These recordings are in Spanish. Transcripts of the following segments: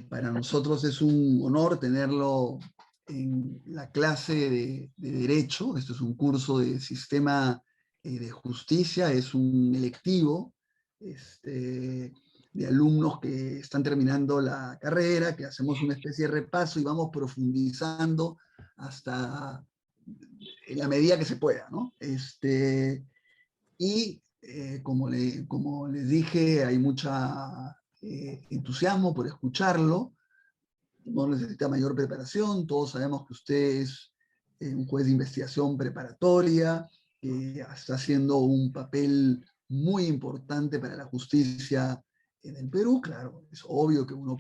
Para nosotros es un honor tenerlo en la clase de Derecho. Esto es un curso de Sistema de Justicia, es un electivo de alumnos que están terminando la carrera, que hacemos una especie de repaso y vamos profundizando hasta en la medida que se pueda, ¿no? Como les dije, hay mucha entusiasmo por escucharlo, no necesita mayor preparación, todos sabemos que usted es un juez de investigación preparatoria, que está haciendo un papel muy importante para la justicia en el Perú. Claro, es obvio que uno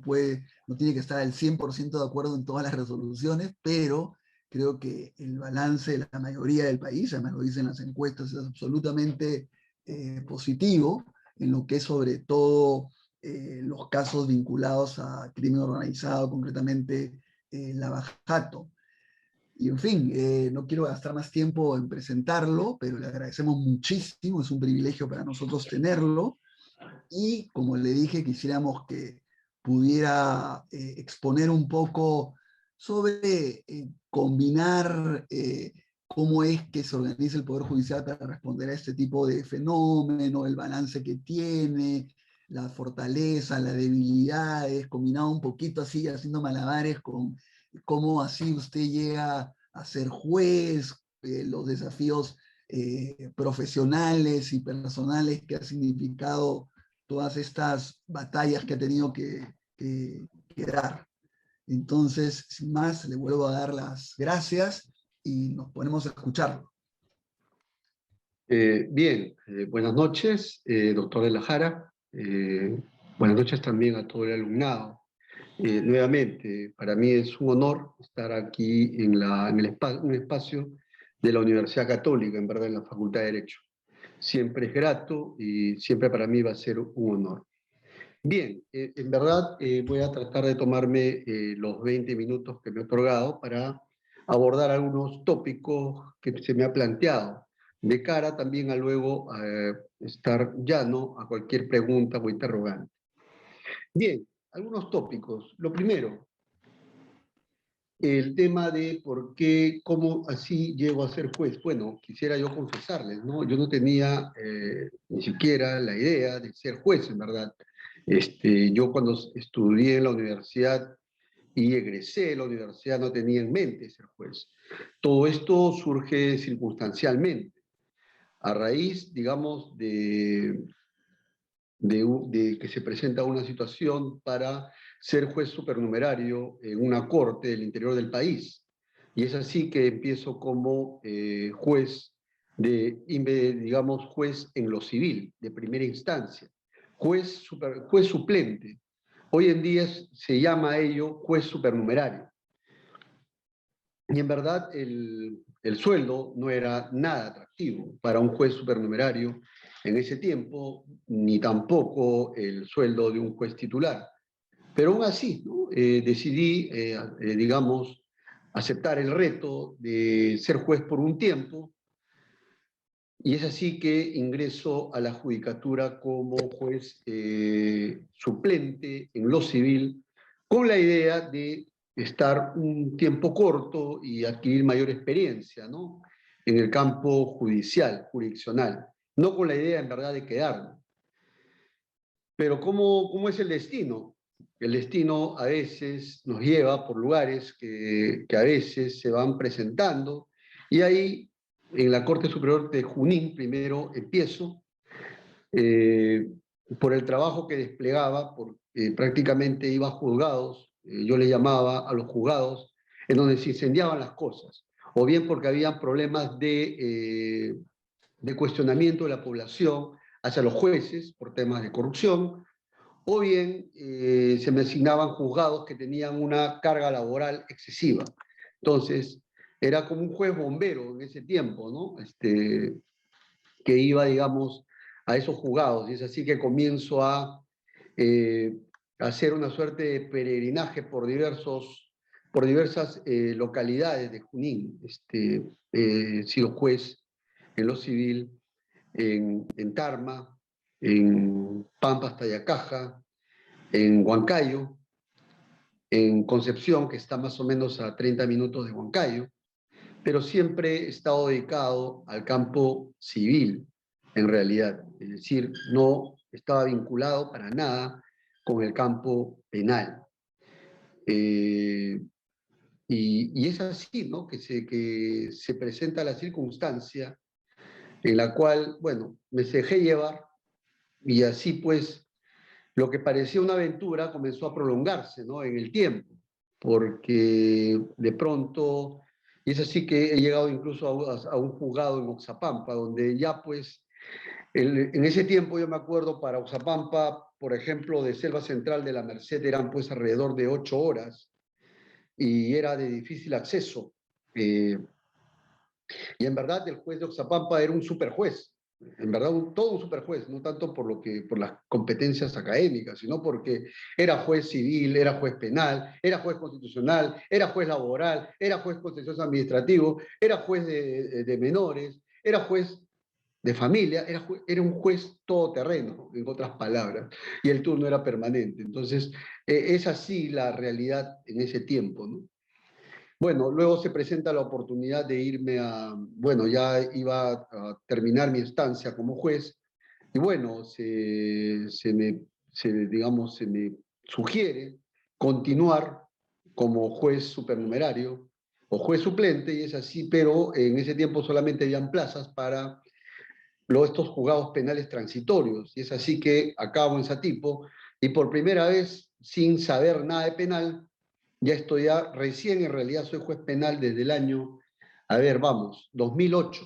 no tiene que estar al 100% de acuerdo en todas las resoluciones, pero creo que el balance de la mayoría del país, además lo dicen las encuestas, es absolutamente positivo en lo que es sobre todo los casos vinculados a crimen organizado, concretamente Lavajato. Y en fin, no quiero gastar más tiempo en presentarlo, pero le agradecemos muchísimo, es un privilegio para nosotros tenerlo. Y como le dije, quisiéramos que pudiera exponer un poco sobre combinar cómo es que se organiza el Poder Judicial para responder a este tipo de fenómeno, el balance que tiene, la fortaleza, las debilidades, combinado un poquito así, haciendo malabares con cómo así usted llega a ser juez, los desafíos profesionales y personales que ha significado todas estas batallas que ha tenido que dar. Entonces, sin más, le vuelvo a dar las gracias y nos ponemos a escucharlo. Bien, buenas noches, doctor de la Jara. Buenas noches también a todo el alumnado. Nuevamente, para mí es un honor estar aquí en un espacio de la Universidad Católica, en verdad, en la Facultad de Derecho. Siempre es grato y siempre para mí va a ser un honor. Bien, en verdad voy a tratar de tomarme los 20 minutos que me he otorgado para abordar algunos tópicos que se me ha planteado, de cara también a luego estar llano a cualquier pregunta o interrogante. Bien, algunos tópicos. Lo primero, el tema de por qué, cómo así llego a ser juez. Bueno, quisiera yo confesarles, ¿no? Yo no tenía ni siquiera la idea de ser juez, en verdad. Yo cuando estudié en la universidad y egresé de la universidad no tenía en mente ser juez. Todo esto surge circunstancialmente, a raíz, digamos, de que se presenta una situación para ser juez supernumerario en una corte del interior del país. Y es así que empiezo como juez digamos, juez en lo civil, de primera instancia. Juez suplente. Hoy en día se llama a ello juez supernumerario. Y en verdad el sueldo no era nada atractivo para un juez supernumerario en ese tiempo, ni tampoco el sueldo de un juez titular. Pero aún así, ¿no? Decidí, digamos, aceptar el reto de ser juez por un tiempo, y es así que ingreso a la judicatura como juez suplente en lo civil, con la idea de estar un tiempo corto y adquirir mayor experiencia, ¿no? En el campo jurisdiccional, no con la idea en verdad de quedarme. Pero ¿cómo es el destino? El destino a veces nos lleva por lugares que a veces se van presentando, y ahí en la Corte Superior de Junín primero empiezo por el trabajo que desplegaba, porque prácticamente iba a juzgados, yo le llamaba a los juzgados, en donde se incendiaban las cosas, o bien porque había problemas de cuestionamiento de la población hacia los jueces por temas de corrupción, o bien se me asignaban juzgados que tenían una carga laboral excesiva. Entonces, era como un juez bombero en ese tiempo, ¿no? Que iba, digamos, a esos juzgados. Y es así que comienzo a hacer una suerte de peregrinaje por diversas localidades de Junín. He sido juez en lo civil, en Tarma, en Pampas, Tayacaja, en Huancayo, en Concepción, que está más o menos a 30 minutos de Huancayo, pero siempre he estado dedicado al campo civil, en realidad. Es decir, no estaba vinculado para nada con el campo penal. Eh, y es así, ¿no? Que se presenta la circunstancia en la cual, bueno, me dejé llevar y así pues lo que parecía una aventura comenzó a prolongarse, ¿no? En el tiempo, porque de pronto, y es así que he llegado incluso a un juzgado en Oxapampa, donde ya pues, en ese tiempo yo me acuerdo para Oxapampa, por ejemplo, de Selva Central de la Merced eran pues alrededor de 8 horas y era de difícil acceso. Eh, y en verdad el juez de Oxapampa era un superjuez, en verdad todo un superjuez, no tanto por las competencias académicas, sino porque era juez civil, era juez penal, era juez constitucional, era juez laboral, era juez contencioso administrativo, era juez de menores, era juez de familia, era un juez todoterreno, en otras palabras, y el turno era permanente. Entonces, es así la realidad en ese tiempo, ¿no? Bueno, luego se presenta la oportunidad de irme bueno, ya iba a terminar mi estancia como juez, y bueno, digamos, se me sugiere continuar como juez supernumerario o juez suplente, y es así, pero en ese tiempo solamente habían plazas para estos juzgados penales transitorios, y es así que acabo en Satipo, y por primera vez, sin saber nada de penal, ya estoy recién, en realidad soy juez penal desde el año, a ver, vamos, 2008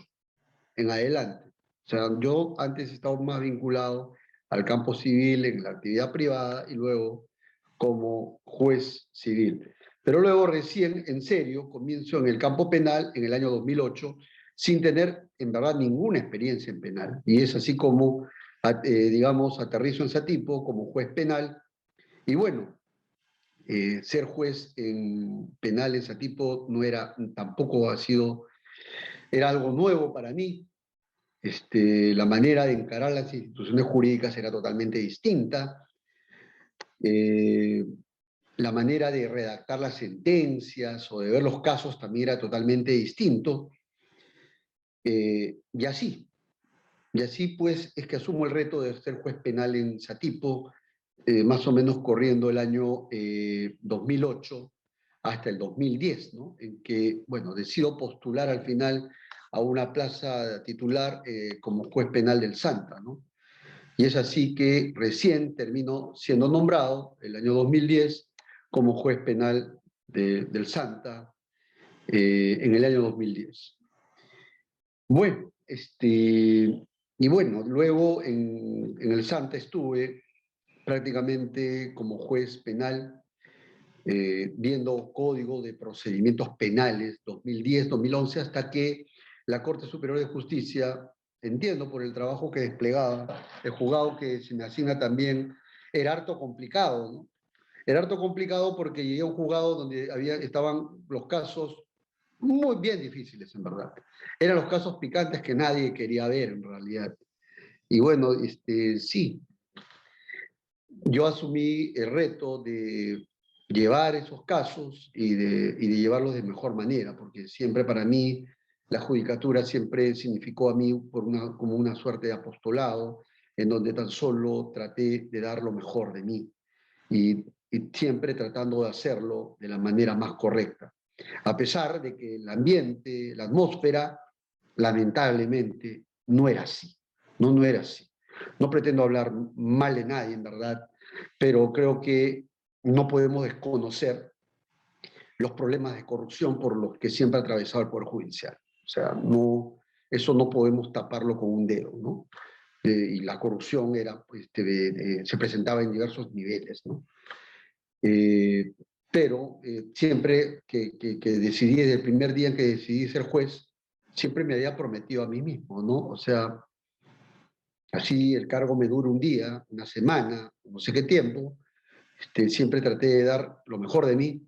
en adelante. O sea, yo antes estaba más vinculado al campo civil en la actividad privada y luego como juez civil. Pero luego recién, en serio, comienzo en el campo penal en el año 2008 sin tener en verdad ninguna experiencia en penal. Y es así como, digamos, aterrizo en Satipo como juez penal. Y bueno, ser juez en penal en Satipo no era, tampoco ha sido, era algo nuevo para mí. La manera de encarar las instituciones jurídicas era totalmente distinta. Eh, la manera de redactar las sentencias o de ver los casos también era totalmente distinto. Y así, pues es que asumo el reto de ser juez penal en Satipo, más o menos corriendo el año 2008 hasta el 2010, ¿no? En que, bueno, decido postular al final a una plaza titular como juez penal del Santa, ¿no? Y es así que recién termino siendo nombrado, el año 2010, como juez penal del Santa, en el año 2010. Bueno, y bueno, luego en el Santa estuve prácticamente como juez penal, viendo Código de Procedimientos Penales 2010-2011, hasta que la Corte Superior de Justicia, entiendo por el trabajo que desplegaba, el juzgado que se me asigna también, era harto complicado, ¿no? Era harto complicado porque llegué a un juzgado donde estaban los casos muy bien difíciles, en verdad. Eran los casos picantes que nadie quería ver, en realidad. Y bueno, sí, yo asumí el reto de llevar esos casos y de llevarlos de mejor manera, porque siempre para mí la judicatura siempre significó a mí como una suerte de apostolado, en donde tan solo traté de dar lo mejor de mí y siempre tratando de hacerlo de la manera más correcta. A pesar de que el ambiente, la atmósfera, lamentablemente, no era así. No era así. No pretendo hablar mal de nadie, en verdad, pero creo que no podemos desconocer los problemas de corrupción por los que siempre ha atravesado el Poder Judicial. O sea, no, eso no podemos taparlo con un dedo, ¿no? Y la corrupción era, pues, se presentaba en diversos niveles, ¿no? Pero siempre que decidí, desde el primer día en que decidí ser juez, siempre me había prometido a mí mismo, ¿no? O sea, así el cargo me dure un día, una semana, no sé qué tiempo, siempre traté de dar lo mejor de mí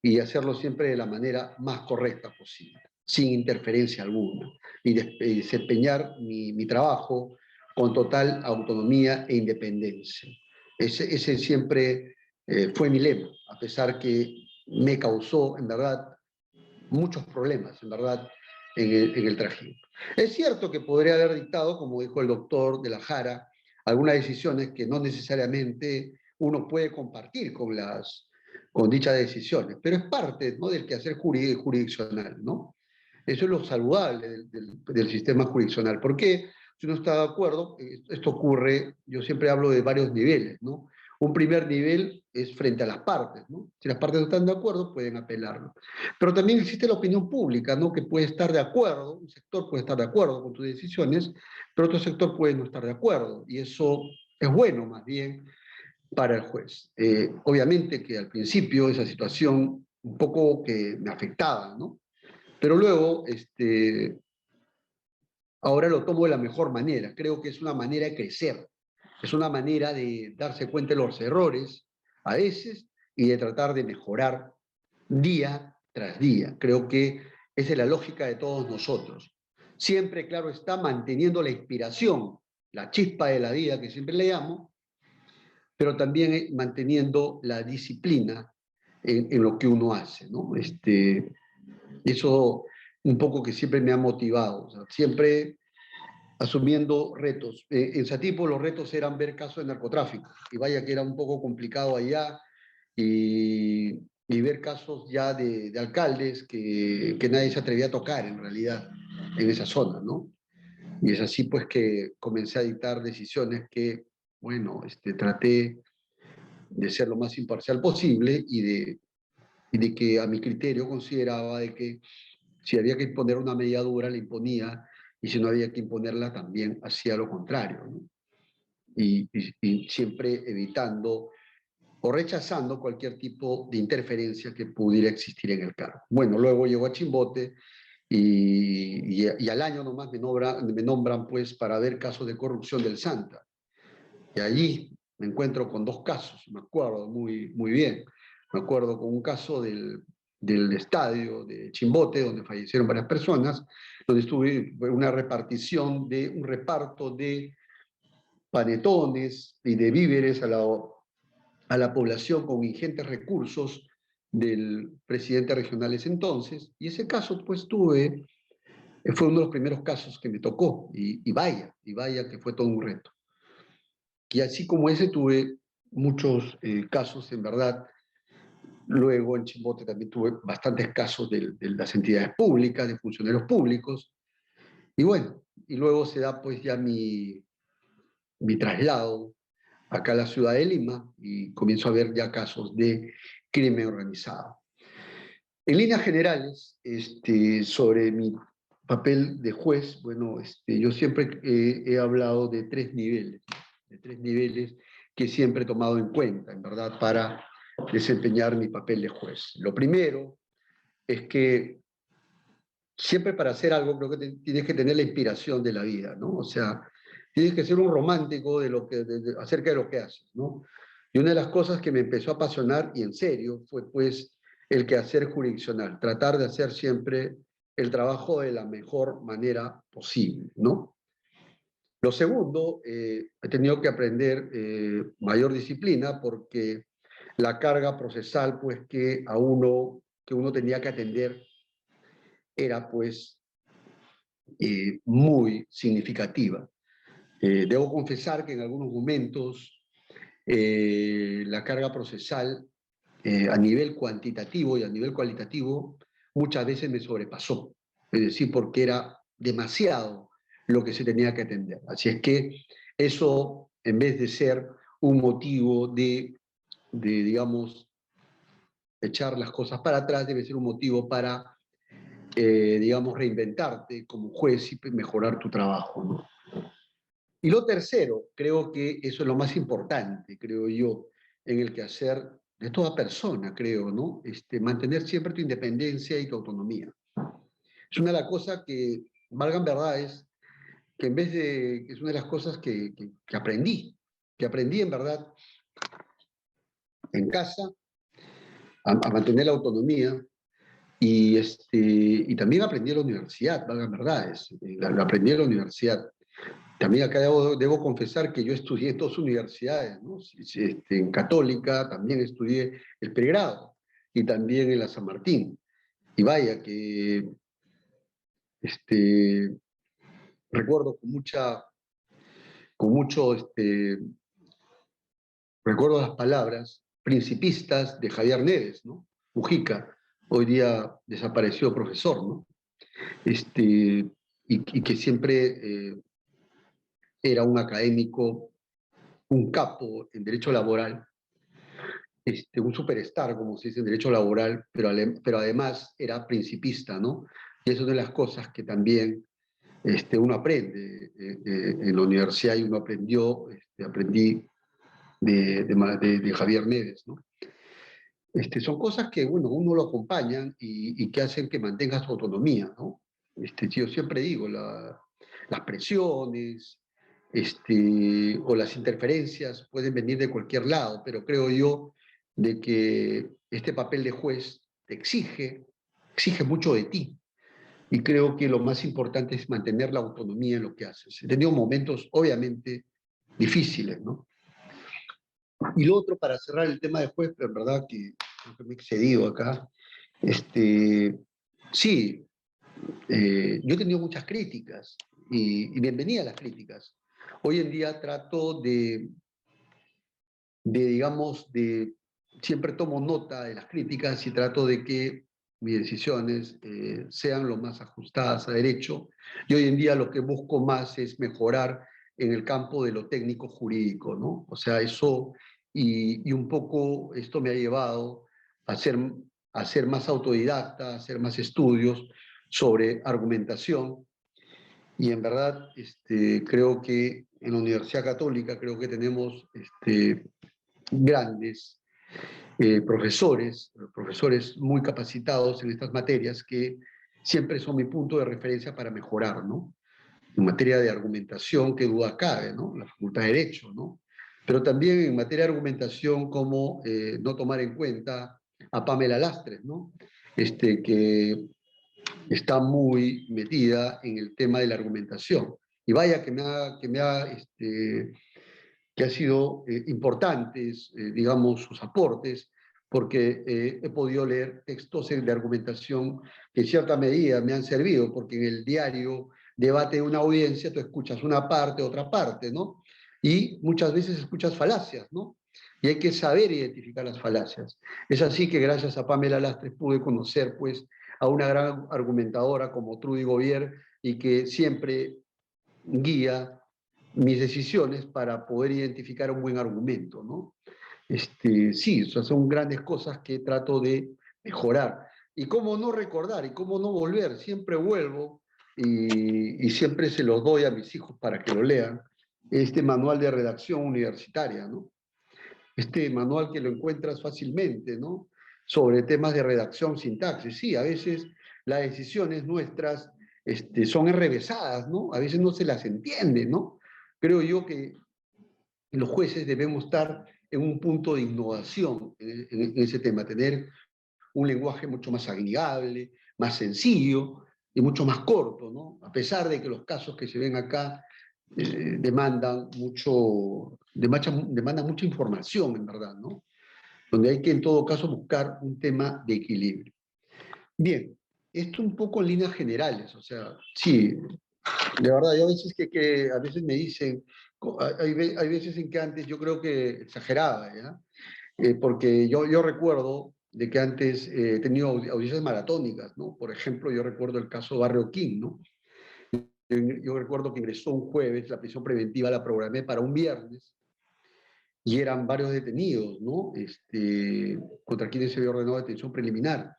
y hacerlo siempre de la manera más correcta posible, sin interferencia alguna, y desempeñar mi trabajo con total autonomía e independencia. Ese siempre fue mi lema, pesar que me causó, en verdad, muchos problemas, en verdad, en el trajín. Es cierto que podría haber dictado, como dijo el doctor de la Jara, algunas decisiones que no necesariamente uno puede compartir con dichas decisiones, pero es parte, ¿no?, del quehacer jurisdiccional, ¿no? Eso es lo saludable del sistema jurisdiccional. ¿Por qué? Si uno está de acuerdo, esto ocurre, yo siempre hablo de varios niveles, ¿no? Un primer nivel es frente a las partes, ¿no? Si las partes no están de acuerdo, pueden apelarlo. Pero también existe la opinión pública, ¿no?, que puede estar de acuerdo, un sector puede estar de acuerdo con tus decisiones, pero otro sector puede no estar de acuerdo, y eso es bueno, más bien, para el juez. Obviamente que al principio esa situación un poco que me afectaba, ¿no? Pero luego, ahora lo tomo de la mejor manera. Creo que es una manera de crecer, es una manera de darse cuenta de los errores a veces y de tratar de mejorar día tras día. Creo que esa es la lógica de todos nosotros. Siempre, claro está, manteniendo la inspiración, la chispa de la vida que siempre le llamo, pero también manteniendo la disciplina en lo que uno hace, ¿no? Eso un poco que siempre me ha motivado, o sea, siempre asumiendo retos. En Satipo los retos eran ver casos de narcotráfico, y vaya que era un poco complicado allá, y ver casos ya de alcaldes que nadie se atrevía a tocar en realidad en esa zona, ¿no? Y es así pues que comencé a dictar decisiones que, bueno, traté de ser lo más imparcial posible y de que a mi criterio consideraba de que si había que imponer una medida dura, la imponía, y si no había que imponerla, también hacía lo contrario, ¿no? Y siempre evitando o rechazando cualquier tipo de interferencia que pudiera existir en el cargo. Bueno, luego llegó a Chimbote y al año nomás me nombran pues para ver casos de corrupción del Santa. Y allí me encuentro con dos casos, me acuerdo muy bien. Me acuerdo con un caso del estadio de Chimbote, donde fallecieron varias personas, donde estuve una repartición un reparto de panetones y de víveres a la población con ingentes recursos del presidente regional ese entonces. Y ese caso, pues, fue uno de los primeros casos que me tocó, y vaya que fue todo un reto. Y así como ese tuve muchos casos, en verdad. Luego en Chimbote también tuve bastantes casos de las entidades públicas, de funcionarios públicos. Y bueno, y luego se da pues ya mi traslado acá a la ciudad de Lima, y comienzo a ver ya casos de crimen organizado. En líneas generales, sobre mi papel de juez, bueno, yo siempre he hablado de tres niveles que siempre he tomado en cuenta, en verdad, para desempeñar mi papel de juez. Lo primero es que siempre para hacer algo creo que tienes que tener la inspiración de la vida, ¿no? O sea, tienes que ser un romántico acerca de lo que haces, ¿no? Y una de las cosas que me empezó a apasionar, y en serio, fue pues el quehacer jurisdiccional, tratar de hacer siempre el trabajo de la mejor manera posible, ¿no? Lo segundo, he tenido que aprender mayor disciplina, porque la carga procesal pues que uno tenía que atender era pues muy significativa. Debo confesar que en algunos momentos la carga procesal a nivel cuantitativo y a nivel cualitativo muchas veces me sobrepasó, es decir, porque era demasiado lo que se tenía que atender. Así es que eso, en vez de ser un motivo digamos, echar las cosas para atrás, debe ser un motivo para digamos, reinventarte como juez y mejorar tu trabajo, ¿no? Y lo tercero, creo que eso es lo más importante, creo yo, en el quehacer de toda persona, creo, ¿no? Mantener siempre tu independencia y tu autonomía. Es una de las cosas que, valgan verdades, que en vez de, es una de las cosas que aprendí en verdad en casa, a mantener la autonomía. Y también aprendí en la universidad, valgan verdades, lo aprendí en la universidad. También acá debo confesar que yo estudié en dos universidades, ¿no? En Católica también estudié el pregrado y también en la San Martín. Y vaya que este, recuerdo con mucho, recuerdo las palabras principistas de Javier Neves, ¿no? Mujica, hoy día desapareció profesor, ¿no? Y que siempre era un académico, un capo en derecho laboral, un superstar, como se dice en derecho laboral, pero además era principista, ¿no? Y eso es de las cosas que también uno aprende en la universidad y uno aprendí de Javier Neves, ¿no? Son cosas que, bueno, uno lo acompañan y que hacen que mantenga su autonomía, ¿no? Yo siempre digo, las presiones o las interferencias pueden venir de cualquier lado, pero creo yo de que este papel de juez te exige mucho de ti. Y creo que lo más importante es mantener la autonomía en lo que haces. He tenido momentos, obviamente, difíciles, ¿no? Y lo otro, para cerrar el tema de juez, pero en verdad que creo que me he excedido acá, sí, yo he tenido muchas críticas y bienvenidas las críticas. Hoy en día trato digamos, siempre tomo nota de las críticas y trato de que mis decisiones sean lo más ajustadas a derecho. Y hoy en día lo que busco más es mejorar en el campo de lo técnico jurídico, ¿no? O sea, eso y un poco esto me ha llevado a ser más autodidacta, a hacer más estudios sobre argumentación. Y en verdad, creo que en la Universidad Católica creo que tenemos grandes profesores muy capacitados en estas materias que siempre son mi punto de referencia para mejorar, ¿no? En materia de argumentación, qué duda cabe, ¿no? La Facultad de Derecho, ¿no? Pero también en materia de argumentación, como no tomar en cuenta a Pamela Lastres, ¿no? Que está muy metida en el tema de la argumentación. Y vaya que ha sido importantes, digamos, sus aportes, porque he podido leer textos de argumentación que en cierta medida me han servido, porque en el diario debate de una audiencia tú escuchas una parte, otra parte, ¿no? Y muchas veces escuchas falacias, ¿no? Y hay que saber identificar las falacias. Es así que gracias a Pamela Lastres pude conocer, pues, a una gran argumentadora como Trudy Govier y que siempre guía mis decisiones para poder identificar un buen argumento, ¿no? Sí, o sea, son grandes cosas que trato de mejorar. Y cómo no recordar y cómo no volver, siempre vuelvo y siempre se los doy a mis hijos para que lo lean, este manual de redacción universitaria, ¿no? Este manual que lo encuentras fácilmente, ¿no? Sobre temas de redacción, sintaxis. Sí, a veces las decisiones nuestras son enrevesadas, ¿no? A veces no se las entiende, ¿no? Creo yo que los jueces debemos estar en un punto de innovación en ese tema, tener un lenguaje mucho más amigable, más sencillo y mucho más corto, ¿no? A pesar de que los casos que se ven acá demandan mucha información, en verdad, ¿no? Donde hay que en todo caso buscar un tema de equilibrio. Bien, esto un poco en líneas generales, o sea, sí, de verdad, yo a veces a veces me dicen, hay veces en que antes yo creo que exageraba, ¿ya? Porque yo recuerdo de que antes he tenido audiencias maratónicas, ¿no? Por ejemplo, yo recuerdo el caso Barrio King, ¿no? Yo recuerdo que ingresó un jueves, la prisión preventiva la programé para un viernes, y eran varios detenidos, ¿no? Contra quienes se había ordenado detención preliminar.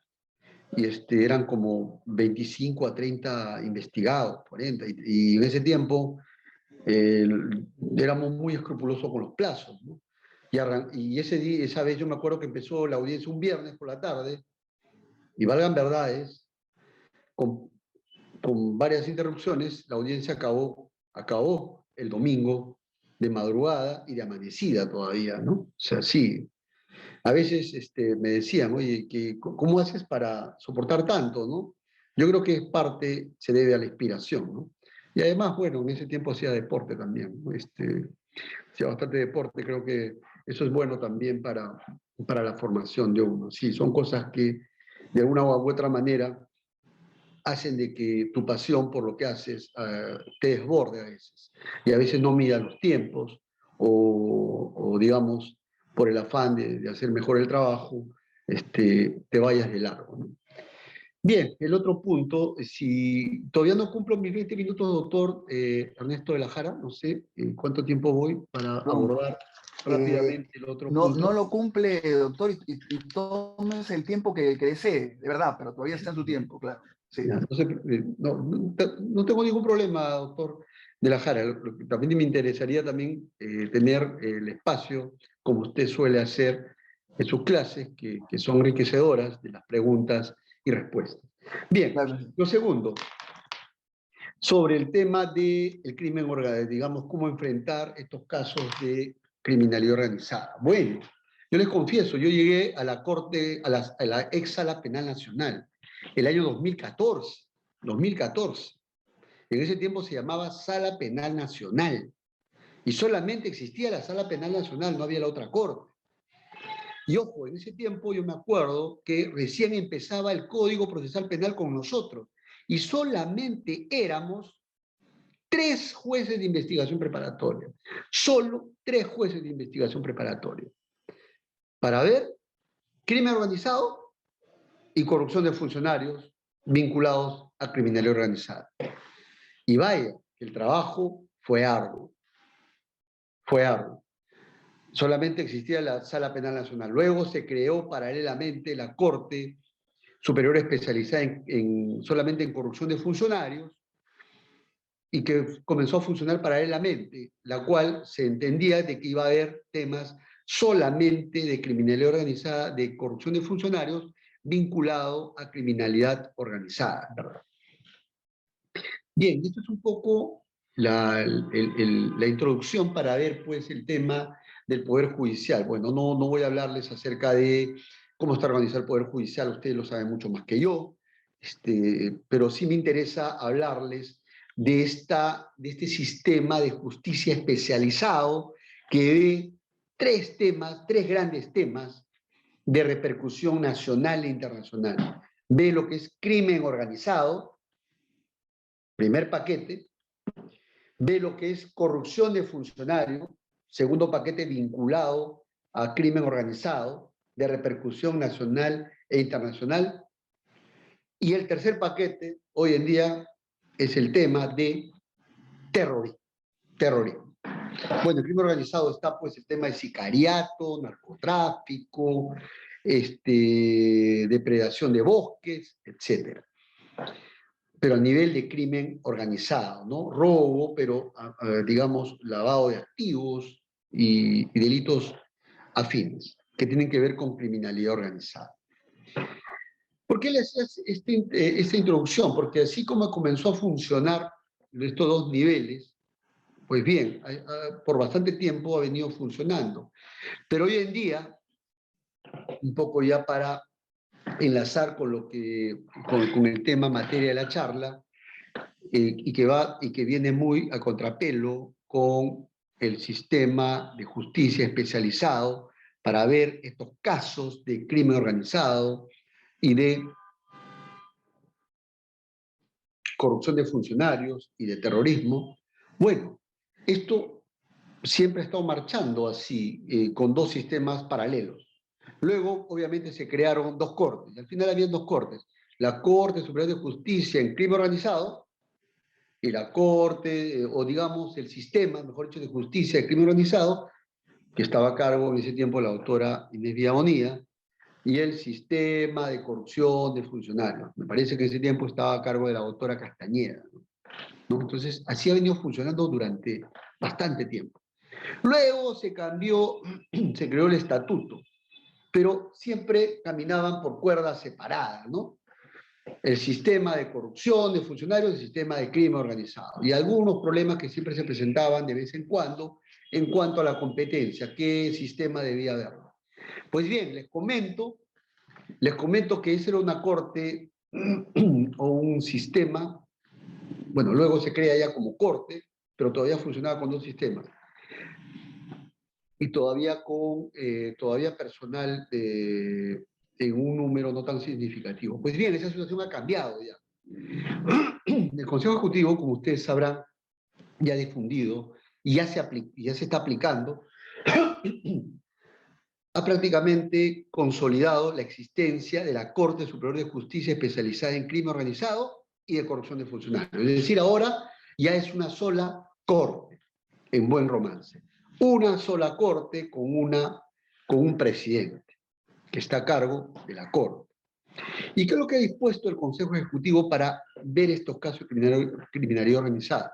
Y eran como 25 a 30 investigados, 40, y en ese tiempo eh, éramos muy escrupulosos con los plazos, ¿no? Y esa vez yo me acuerdo que empezó la audiencia un viernes por la tarde, y valgan verdades, con, con varias interrupciones, la audiencia acabó el domingo de madrugada y de amanecida todavía, ¿no? O sea, sí. A veces me decían, oye, ¿cómo haces para soportar tanto, no? Yo creo que parte se debe a la inspiración, ¿no? Y además, bueno, en ese tiempo hacía deporte también, ¿no? Hacía bastante deporte, creo que eso es bueno también para la formación de uno. Sí, son cosas que de una u otra manera hacen de que tu pasión por lo que haces te desborde a veces. Y a veces no midas los tiempos o digamos, por el afán de hacer mejor el trabajo, te vayas de largo, ¿no? Bien, el otro punto, si todavía no cumplo mis 20 minutos, doctor Ernesto de la Jara, no sé cuánto tiempo voy para No, abordar rápidamente el otro no punto. lo cumple, doctor, y tómese el tiempo que desee, de verdad, pero todavía está en su tiempo, claro. Sí. Ya, entonces, no tengo ningún problema, doctor de la Jara. Lo que también me interesaría también tener el espacio, como usted suele hacer en sus clases, que son enriquecedoras de las preguntas y respuestas. Bien, Claro, sí. lo segundo, sobre el tema del crimen organizado, digamos, cómo enfrentar estos casos de criminalidad organizada. Bueno, yo les confieso, yo llegué a la Corte, a la ex Sala Penal Nacional, el año 2014. En ese tiempo se llamaba Sala Penal Nacional, y solamente existía la Sala Penal Nacional, no había la otra corte. Y ojo, en ese tiempo yo me acuerdo que recién empezaba el Código Procesal Penal con nosotros, y solamente éramos 3 jueces de investigación preparatoria, solo 3 jueces de investigación preparatoria, para ver crimen organizado y corrupción de funcionarios vinculados a criminalidad organizada. Y vaya, el trabajo fue arduo, fue arduo. Solamente existía la Sala Penal Nacional. Luego se creó paralelamente la Corte Superior Especializada solamente en corrupción de funcionarios, y que comenzó a funcionar paralelamente, la cual se entendía de que iba a haber temas solamente de criminalidad organizada, de corrupción de funcionarios, vinculado a criminalidad organizada, ¿verdad? Bien, esto es un poco la introducción para ver pues el tema del Poder Judicial. Bueno, no voy a hablarles acerca de cómo está organizado el Poder Judicial, ustedes lo saben mucho más que yo, pero sí me interesa hablarles de este sistema de justicia especializado que ve 3 grandes temas de repercusión nacional e internacional. Ve lo que es crimen organizado, primer paquete, ve lo que es corrupción de funcionarios, segundo paquete vinculado a crimen organizado, de repercusión nacional e internacional, y el tercer paquete, hoy en día, es el tema de terrorismo. Bueno, el crimen organizado está pues el tema de sicariato, narcotráfico, depredación de bosques, etc. Pero a nivel de crimen organizado, ¿no? Robo, pero digamos lavado de activos y delitos afines, que tienen que ver con criminalidad organizada. ¿Por qué les hacía esta introducción? Porque así como comenzó a funcionar estos 2 niveles, pues bien, por bastante tiempo ha venido funcionando. Pero hoy en día, un poco ya para enlazar con el tema materia de la charla, y que viene muy a contrapelo con el sistema de justicia especializado para ver estos casos de crimen organizado y de corrupción de funcionarios y de terrorismo. Bueno, esto siempre ha estado marchando así, con 2 sistemas paralelos. Luego, obviamente, se crearon 2 cortes. Al final había 2 cortes. La Corte Superior de Justicia en Crimen Organizado y la Corte, o digamos, el sistema, mejor dicho, de justicia de crimen organizado, que estaba a cargo en ese tiempo la doctora Inés Villabonía, y el sistema de corrupción de funcionarios. Me parece que en ese tiempo estaba a cargo de la doctora Castañeda, ¿no? Entonces, así ha venido funcionando durante bastante tiempo. Luego se cambió, se creó el estatuto, pero siempre caminaban por cuerdas separadas, ¿no? El sistema de corrupción de funcionarios, el sistema de crimen organizado, y algunos problemas que siempre se presentaban de vez en cuando en cuanto a la competencia, qué sistema debía haber. Pues bien, les comento que esa era una corte o un sistema bueno, luego se crea ya como corte, pero todavía funcionaba con dos sistemas. Y todavía con todavía personal en un número no tan significativo. Pues bien, esa situación ha cambiado ya. El Consejo Ejecutivo, como ustedes sabrán, ya ha difundido y ya se está aplicando, ha prácticamente consolidado la existencia de la Corte Superior de Justicia especializada en crimen organizado y de corrupción de funcionarios. Es decir, ahora ya es una sola corte, en buen romance. Una sola corte con un presidente que está a cargo de la Corte. ¿Y qué es lo que ha dispuesto el Consejo Ejecutivo para ver estos casos de criminalidad organizada?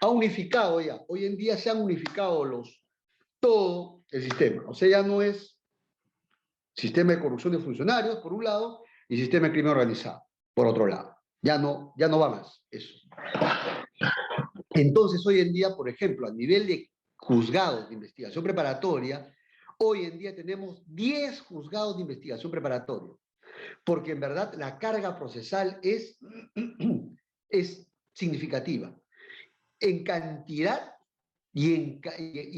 Ha unificado ya, hoy en día se han unificado todo el sistema. O sea, ya no es sistema de corrupción de funcionarios, por un lado, y sistema de crimen organizado, por otro lado. Ya no va más eso. Entonces, hoy en día, por ejemplo, a nivel de juzgados de investigación preparatoria, hoy en día tenemos 10 juzgados de investigación preparatoria, porque en verdad la carga procesal es significativa en cantidad y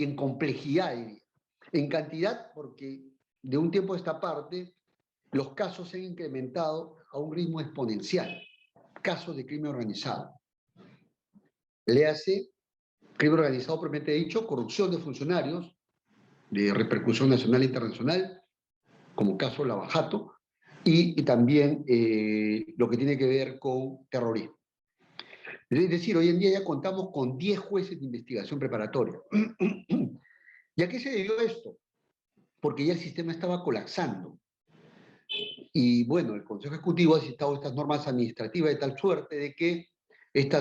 en complejidad, diría. En cantidad, porque de un tiempo a esta parte, los casos se han incrementado a un ritmo exponencial. Casos de crimen organizado. Léase, crimen organizado propiamente dicho, corrupción de funcionarios, de repercusión nacional e internacional, como caso Lavajato, y también lo que tiene que ver con terrorismo. Es decir, hoy en día ya contamos con 10 jueces de investigación preparatoria. ¿Y a qué se debió esto? Porque ya el sistema estaba colapsando. Y bueno, el Consejo Ejecutivo ha citado estas normas administrativas de tal suerte de que esta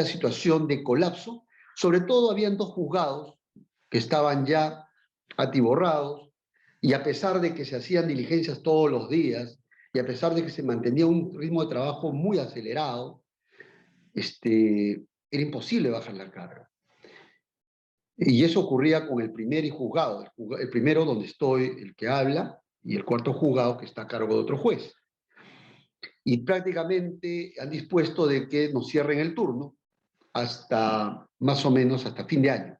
situación de colapso, sobre todo habían dos juzgados que estaban ya atiborrados, y a pesar de que se hacían diligencias todos los días, y a pesar de que se mantenía un ritmo de trabajo muy acelerado, era imposible bajar la carga. Y eso ocurría con el primer juzgado, el primero donde estoy, el que habla, y el cuarto juzgado que está a cargo de otro juez. Y prácticamente han dispuesto de que nos cierren el turno hasta más o menos hasta fin de año,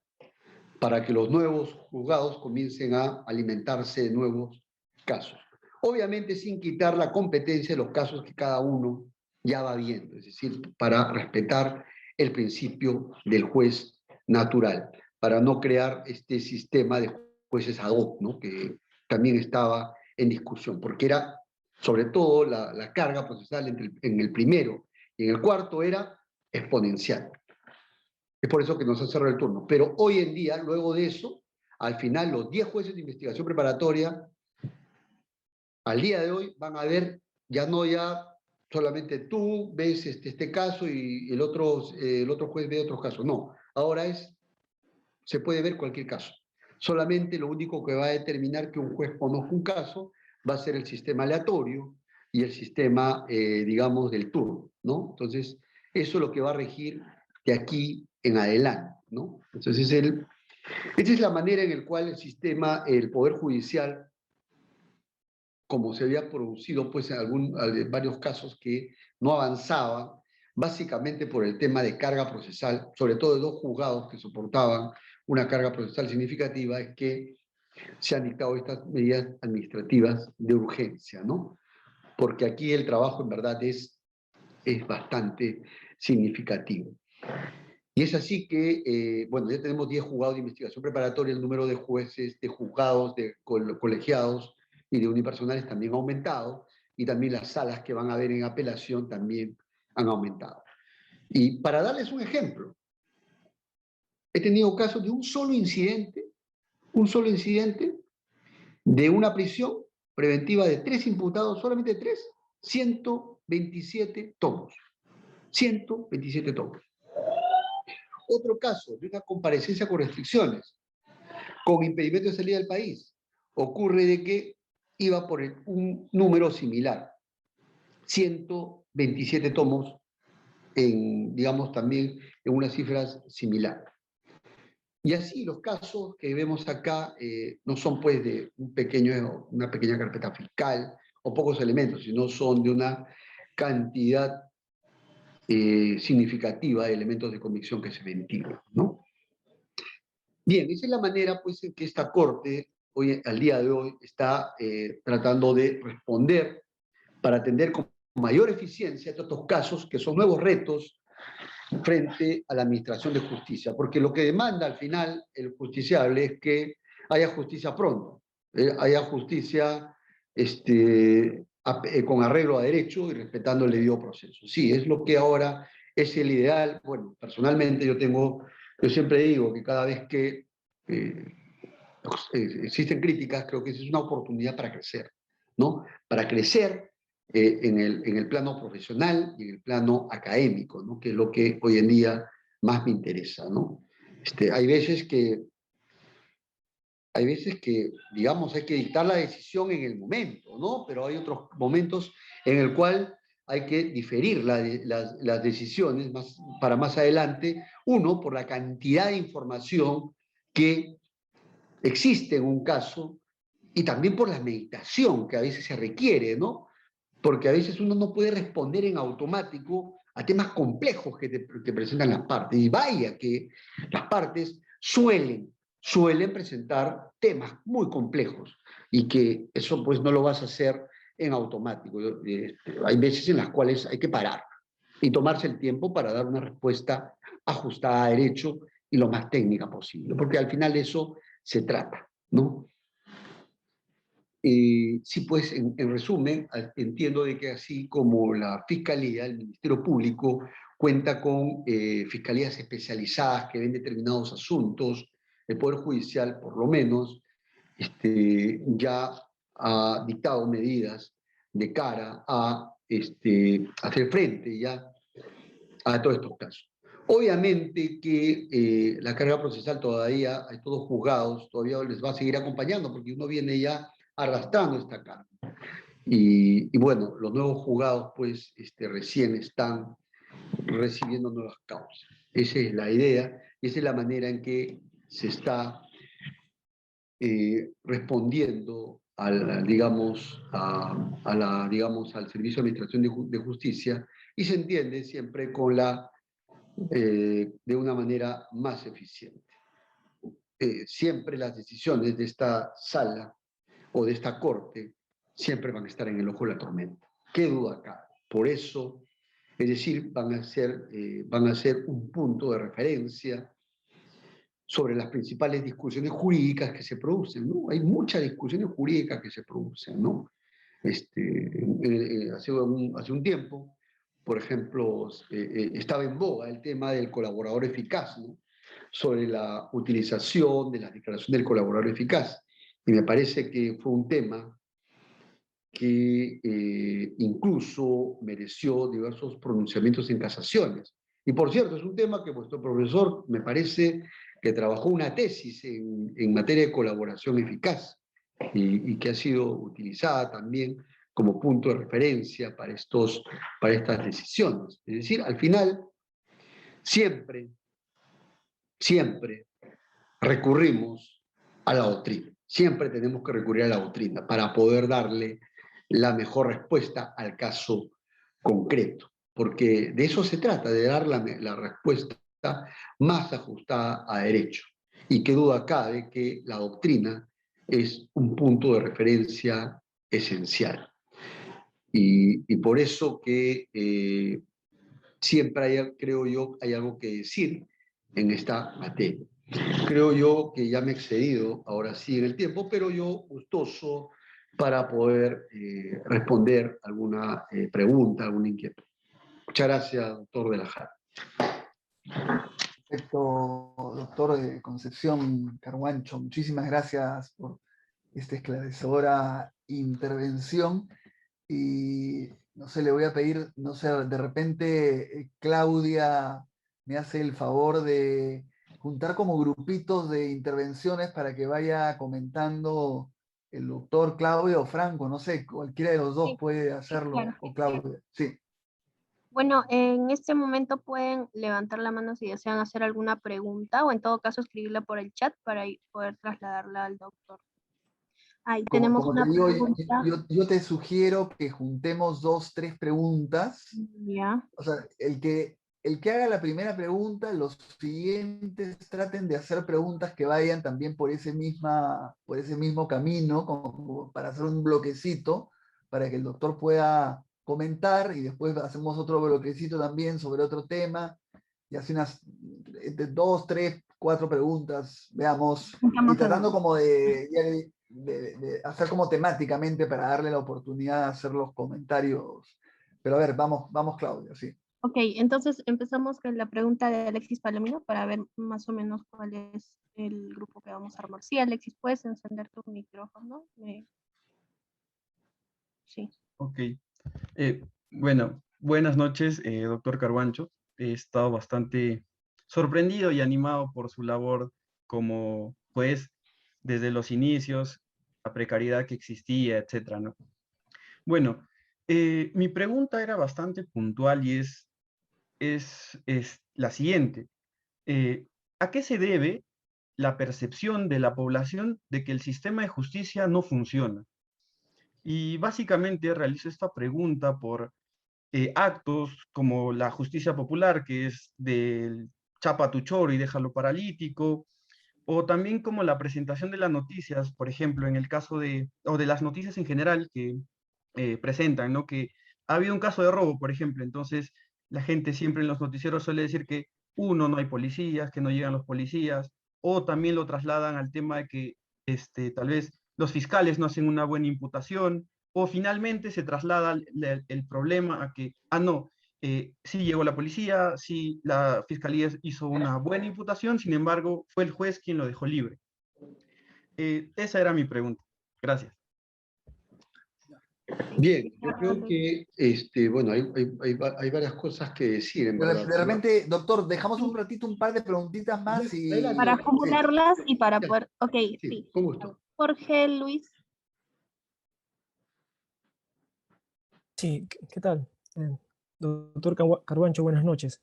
para que los nuevos juzgados comiencen a alimentarse de nuevos casos. Obviamente sin quitar la competencia de los casos que cada uno ya va viendo, es decir, para respetar el principio del juez natural, para no crear este sistema de jueces ad hoc, ¿no? Que también estaba en discusión, porque era sobre todo la carga procesal en el primero y en el cuarto era exponencial. Es por eso que nos han cerrado el turno. Pero hoy en día, luego de eso, al final los 10 jueces de investigación preparatoria, al día de hoy, van a ver, ya solamente tú ves este caso y el otro juez ve otros casos. No, ahora se puede ver cualquier caso. Solamente lo único que va a determinar que un juez conozca un caso va a ser el sistema aleatorio y el sistema, digamos, del turno, ¿no? Entonces, eso es lo que va a regir de aquí en adelante, ¿no? Entonces, esa es la manera en la cual el sistema, el Poder Judicial, como se había producido pues en varios casos que no avanzaban, básicamente por el tema de carga procesal, sobre todo de dos juzgados que soportaban una carga procesal significativa, es que se han dictado estas medidas administrativas de urgencia, ¿no? Porque aquí el trabajo en verdad es bastante significativo. Y es así que, bueno, ya tenemos 10 juzgados de investigación preparatoria, el número de jueces, de juzgados, de colegiados y de unipersonales también ha aumentado, y también las salas que van a haber en apelación también han aumentado. Y para darles un ejemplo, he tenido casos de un solo incidente de una prisión preventiva de 3 imputados, solamente 3, 127 tomos. 127 tomos. Otro caso de una comparecencia con restricciones, con impedimento de salida del país, ocurre de que iba por un número similar, 127 tomos, digamos también en unas cifras similares. Y así los casos que vemos acá no son pues de una pequeña carpeta fiscal o pocos elementos, sino son de una cantidad significativa de elementos de convicción que se ventilan, ¿no? Bien, esa es la manera, pues, en que esta Corte, hoy, al día de hoy, está tratando de responder para atender con mayor eficiencia estos casos, que son nuevos retos frente a la administración de justicia, porque lo que demanda al final el justiciable es que haya justicia pronto, haya justicia con arreglo a derecho y respetando el debido proceso. Sí, es lo que ahora es el ideal. Bueno, personalmente yo siempre digo que cada vez que existen críticas, creo que esa es una oportunidad para crecer, ¿no? Para crecer en el plano profesional y en el plano académico, ¿no? Que es lo que hoy en día más me interesa, ¿no? Hay veces que, digamos, hay que dictar la decisión en el momento, ¿no? Pero hay otros momentos en el cual hay que diferir las decisiones para más adelante, uno, por la cantidad de información que existe en un caso, y también por la meditación que a veces se requiere, ¿no? Porque a veces uno no puede responder en automático a temas complejos que presentan las partes. Y vaya que las partes suelen presentar temas muy complejos y que eso pues no lo vas a hacer en automático. Hay veces en las cuales hay que parar y tomarse el tiempo para dar una respuesta ajustada a derecho y lo más técnica posible, porque al final de eso se trata, ¿no? Sí, pues, en resumen, entiendo de que así como la Fiscalía, el Ministerio Público, cuenta con fiscalías especializadas que ven determinados asuntos, el Poder Judicial, por lo menos, ya ha dictado medidas de cara a hacer frente ya a todos estos casos. Obviamente que la carga procesal todavía, hay todos juzgados, todavía les va a seguir acompañando porque uno viene ya arrastrando esta carga. Y bueno, los nuevos juzgados pues recién están recibiendo nuevas causas. Esa es la idea y esa es la manera en que se está respondiendo digamos, al Servicio de Administración de Justicia y se entiende siempre con de una manera más eficiente. Siempre las decisiones de esta sala o de esta corte siempre van a estar en el ojo de la tormenta. ¿Qué duda cabe? Por eso, es decir, van a ser un punto de referencia sobre las principales discusiones jurídicas que se producen, ¿no? Hay muchas discusiones jurídicas que se producen, ¿no? Hace un tiempo, por ejemplo, estaba en boga el tema del colaborador eficaz, ¿no? Sobre la utilización de la declaración del colaborador eficaz. Y me parece que fue un tema que incluso mereció diversos pronunciamientos en casaciones. Y por cierto, es un tema que vuestro profesor me parece que trabajó una tesis en materia de colaboración eficaz y que ha sido utilizada también como punto de referencia para estas decisiones. Es decir, al final, siempre recurrimos a la doctrina. Siempre tenemos que recurrir a la doctrina para poder darle la mejor respuesta al caso concreto, porque de eso se trata, de dar la respuesta más ajustada a derecho. Y qué duda cabe que la doctrina es un punto de referencia esencial. Y por eso que siempre creo yo, hay algo que decir en esta materia. Creo yo que ya me he excedido ahora sí en el tiempo, pero yo gustoso para poder responder alguna pregunta, alguna inquietud. Muchas gracias, doctor de la Jara. Perfecto, doctor Concepción Carhuancho. Muchísimas gracias por esta esclarecedora intervención. Y no sé, le voy a pedir, no sé, de repente Claudia me hace el favor de juntar como grupitos de intervenciones para que vaya comentando el doctor Claudio o Franco, no sé, cualquiera de los dos Sí, puede sí, hacerlo, claro. o Claudia, sí. Bueno, en este momento pueden levantar la mano si desean hacer alguna pregunta o en todo caso escribirla por el chat para poder trasladarla al doctor. Ahí Como, tenemos como te una digo, pregunta. yo te sugiero que juntemos 2, 3 preguntas. Ya. O sea, el que haga la primera pregunta, los siguientes traten de hacer preguntas que vayan también por ese mismo camino, como para hacer un bloquecito, para que el doctor pueda comentar y después hacemos otro bloquecito también sobre otro tema y así unas 2, 3, 4 preguntas, veamos, y Estamos tratando en- como de hacer como temáticamente para darle la oportunidad de hacer los comentarios. Pero a ver, vamos Claudia, sí. Ok, entonces empezamos con la pregunta de Alexis Palomino para ver más o menos cuál es el grupo que vamos a armar. Sí, Alexis, puedes encender tu micrófono. Sí. Ok. Bueno, buenas noches, doctor Carguancho. He estado bastante sorprendido y animado por su labor como juez desde los inicios, la precariedad que existía, etcétera, ¿no? Bueno, mi pregunta era bastante puntual y es la siguiente. Eh, ¿A qué se debe la percepción de la población de que el sistema de justicia no funciona? Y básicamente realizo esta pregunta por actos como la justicia popular, que es del chapa tu choro y déjalo paralítico, o también como la presentación de las noticias, por ejemplo, en el caso o de las noticias en general que presentan, ¿no? Que ha habido un caso de robo, por ejemplo, entonces la gente siempre en los noticieros suele decir que uno, no hay policías, que no llegan los policías, o también lo trasladan al tema de que tal vez los fiscales no hacen una buena imputación, o finalmente se traslada el problema a que, no, sí llegó la policía, sí la fiscalía hizo una buena imputación, sin embargo, fue el juez quien lo dejó libre. Esa era mi pregunta. Gracias. Bien, yo creo que bueno, hay varias cosas que decir, en verdad. De repente, doctor, dejamos un ratito un par de preguntitas más y... Adelante. Para Sí, acumularlas y para ya, poder... Ok, sí, sí. con gusto. Jorge Luis. Sí, ¿qué tal? Doctor Carguancho, buenas noches.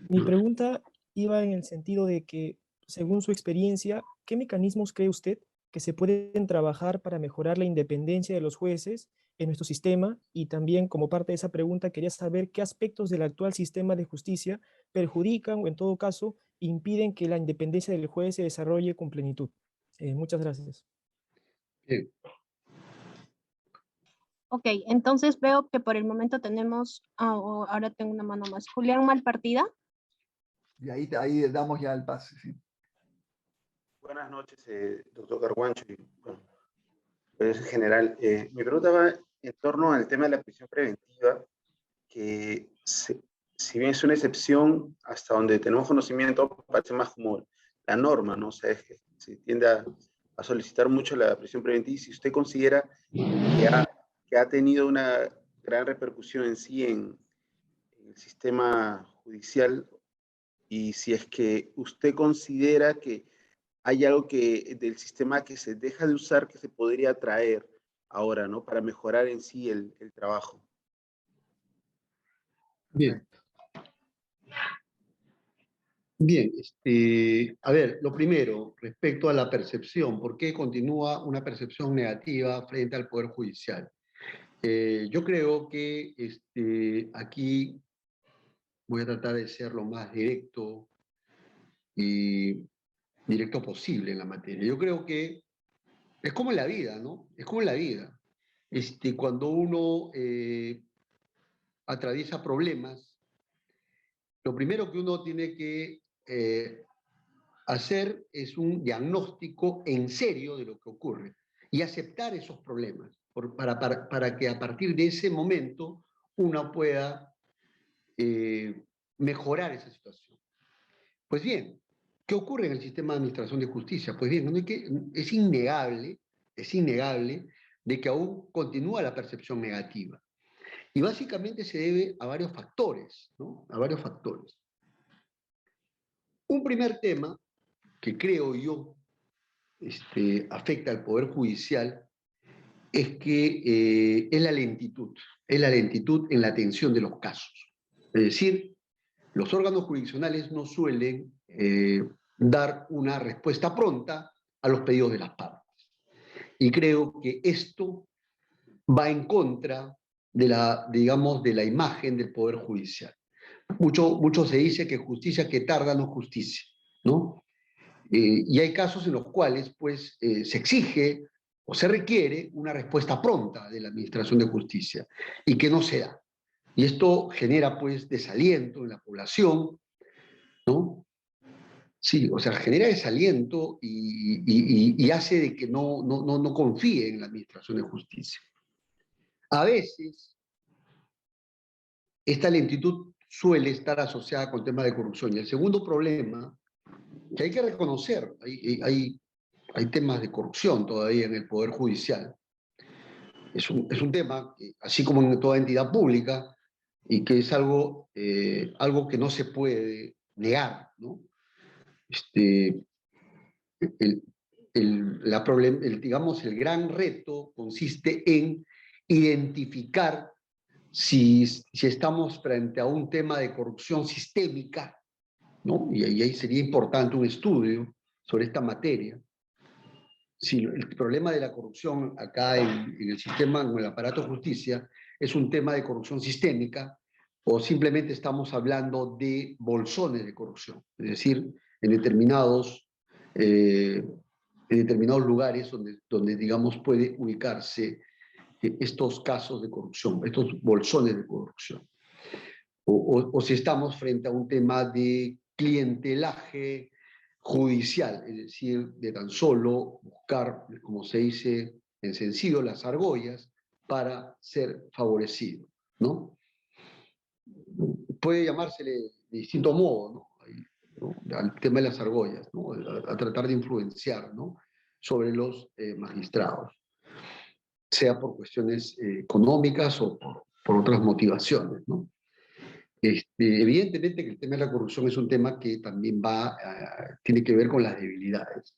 Mi pregunta iba en el sentido de que, según su experiencia, ¿qué mecanismos cree usted que se pueden trabajar para mejorar la independencia de los jueces en nuestro sistema? Y también, como parte de esa pregunta, quería saber qué aspectos del actual sistema de justicia perjudican o, en todo caso, impiden que la independencia del juez se desarrolle con plenitud. Muchas gracias. Bien. Ok, entonces veo que por el momento tenemos... ahora tengo una mano más. Julián Malpartida. Y ahí damos ya el pase, sí. Buenas noches, doctor Carguancho. Y, bueno, pues, en general, mi pregunta va en torno al tema de la prisión preventiva, que si bien es una excepción, hasta donde tenemos conocimiento, parece más como la norma, ¿no? O sea, es que se tiende a solicitar mucho la prisión preventiva, y si usted considera que ha tenido una gran repercusión en sí en el sistema judicial, y si es que usted considera que hay algo del sistema que se deja de usar que se podría traer ahora, ¿no? Para mejorar en sí el trabajo. Bien. Bien, a ver, lo primero, respecto a la percepción, ¿por qué continúa una percepción negativa frente al Poder Judicial? Yo creo que aquí voy a tratar de ser lo más directo y directo posible en la materia. Yo creo que es como en la vida, ¿no? Es como en la vida. Cuando uno atraviesa problemas, lo primero que uno tiene que hacer es un diagnóstico en serio de lo que ocurre y aceptar esos problemas para que a partir de ese momento uno pueda mejorar esa situación. Pues bien, ¿qué ocurre en el sistema de administración de justicia? Pues bien, es innegable de que aún continúa la percepción negativa. Y básicamente se debe a varios factores, ¿no? A varios factores. Un primer tema que creo yo afecta al Poder Judicial es que es la lentitud en la atención de los casos. Es decir, los órganos jurisdiccionales no suelen dar una respuesta pronta a los pedidos de las partes. Y creo que esto va en contra de la, digamos, de la imagen del Poder Judicial. Mucho se dice que justicia que tarda no es justicia, ¿no? Y hay casos en los cuales, pues, se exige o se requiere una respuesta pronta de la Administración de Justicia y que no se da. Y esto genera, pues, desaliento en la población, ¿no? Sí, o sea, genera desaliento y hace de que no confíe en la Administración de Justicia. A veces, esta lentitud suele estar asociada con temas de corrupción. Y el segundo problema, que hay que reconocer, hay temas de corrupción todavía en el Poder Judicial. Es un tema, que, así como en toda entidad pública, y que es algo que no se puede negar, ¿no? Digamos, el gran reto consiste en identificar si estamos frente a un tema de corrupción sistémica, ¿no? Y ahí sería importante un estudio sobre esta materia. Si el problema de la corrupción acá en el sistema, en el aparato de justicia, es un tema de corrupción sistémica, o simplemente estamos hablando de bolsones de corrupción, es decir, en determinados lugares donde digamos, puede ubicarse estos casos de corrupción, estos bolsones de corrupción. O si estamos frente a un tema de clientelaje judicial, es decir, de tan solo buscar, como se dice en sencillo, las argollas para ser favorecido, ¿no? Puede llamársele de distinto modo, ¿no? Al tema de las argollas, ¿no? A tratar de influenciar, ¿no? Sobre los magistrados, sea por cuestiones económicas o por otras motivaciones, ¿no? Evidentemente que el tema de la corrupción es un tema que también tiene que ver con las debilidades.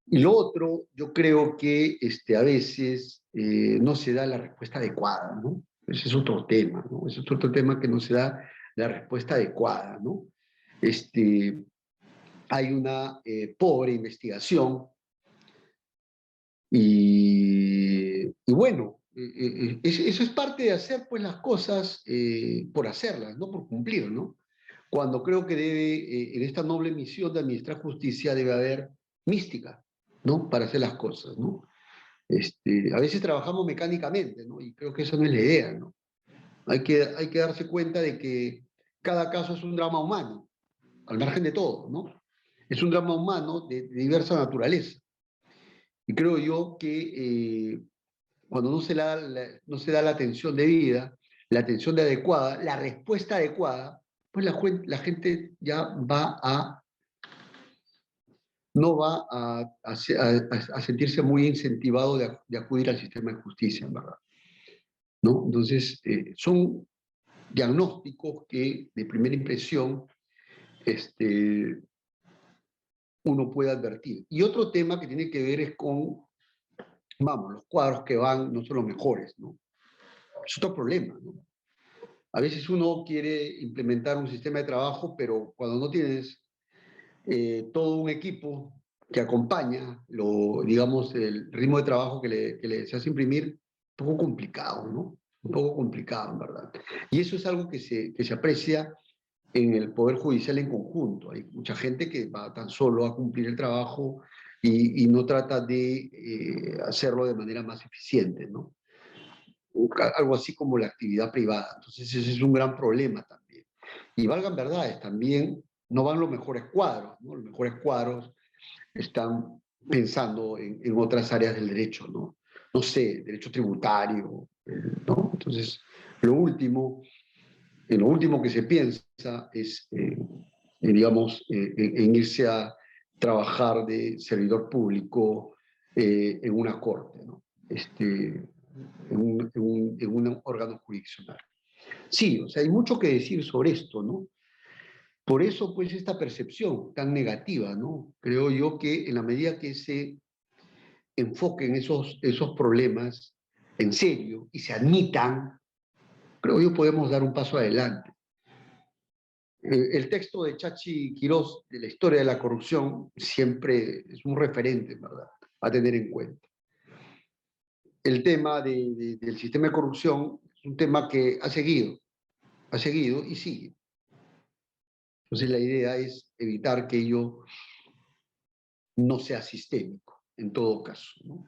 Y lo otro, yo creo que a veces no se da la respuesta adecuada, ¿no? Ese es otro tema, ¿no? Ese es otro tema que no se da la respuesta adecuada, ¿no? Hay una pobre investigación y bueno, eso es parte de hacer pues las cosas por hacerlas, no por cumplir, ¿no? Cuando creo que debe, en esta noble misión de administrar justicia, debe haber mística, ¿no? Para hacer las cosas, ¿no? A veces trabajamos mecánicamente, ¿no? Y creo que esa no es la idea, ¿no? Hay que darse cuenta de que cada caso es un drama humano, al margen de todo, ¿no? Es un drama humano de diversa naturaleza. Y creo yo que cuando no se da la atención debida, la atención adecuada, la respuesta adecuada, pues la gente ya no va a sentirse muy incentivado de acudir al sistema de justicia, en verdad, ¿no? Entonces, son diagnósticos que de primera impresión uno puede advertir. Y otro tema que tiene que ver es con, vamos, los cuadros que van no son los mejores, ¿no? Es otro problema, ¿no? A veces uno quiere implementar un sistema de trabajo, pero cuando no tienes todo un equipo que acompaña, digamos, el ritmo de trabajo que le se hace imprimir, un poco complicado, ¿no? Un poco complicado, en verdad. Y eso es algo que se aprecia en el Poder Judicial en conjunto. Hay mucha gente que va tan solo a cumplir el trabajo y no trata de hacerlo de manera más eficiente, ¿no? Algo así como la actividad privada. Entonces ese es un gran problema también. Y valgan verdades, también no van los mejores cuadros, ¿no? Los mejores cuadros están pensando en otras áreas del derecho, ¿no? No sé, derecho tributario, ¿no? Entonces, lo último que se piensa es, digamos, en irse a trabajar de servidor público en una corte, ¿no? En un órgano jurisdiccional. Sí, o sea, hay mucho que decir sobre esto, ¿no? Por eso, pues, esta percepción tan negativa, ¿no? Creo yo que en la medida que se enfoquen esos problemas en serio y se admitan, creo yo podemos dar un paso adelante. El texto de Chachi Quirós de la historia de la corrupción siempre es un referente, ¿verdad?, a tener en cuenta. el tema del sistema de corrupción es un tema que ha seguido y sigue. Entonces la idea es evitar que ello no sea sistémico, en todo caso, ¿no?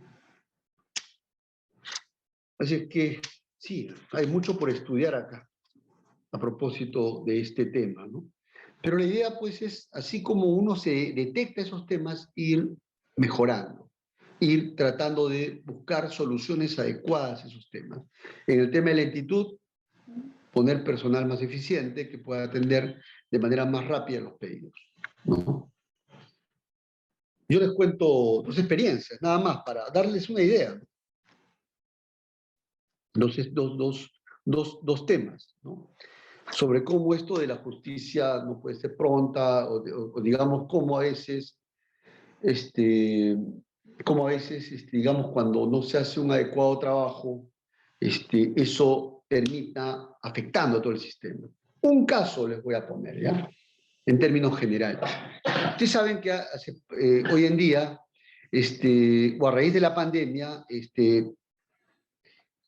Así es que, sí, hay mucho por estudiar acá, a propósito de este tema, ¿no? Pero la idea, pues, es, así como uno se detecta esos temas, ir mejorando, ir tratando de buscar soluciones adecuadas a esos temas. En el tema de lentitud, poner personal más eficiente que pueda atender de manera más rápida los pedidos, ¿no? Yo les cuento 2 experiencias, nada más, para darles una idea. Dos temas, ¿no? Sobre cómo esto de la justicia no puede ser pronta, o digamos, cómo a veces, digamos, cuando no se hace un adecuado trabajo, eso termina afectando a todo el sistema. Un caso les voy a poner, ¿ya? En términos generales. Ustedes saben que hoy en día, o a raíz de la pandemia,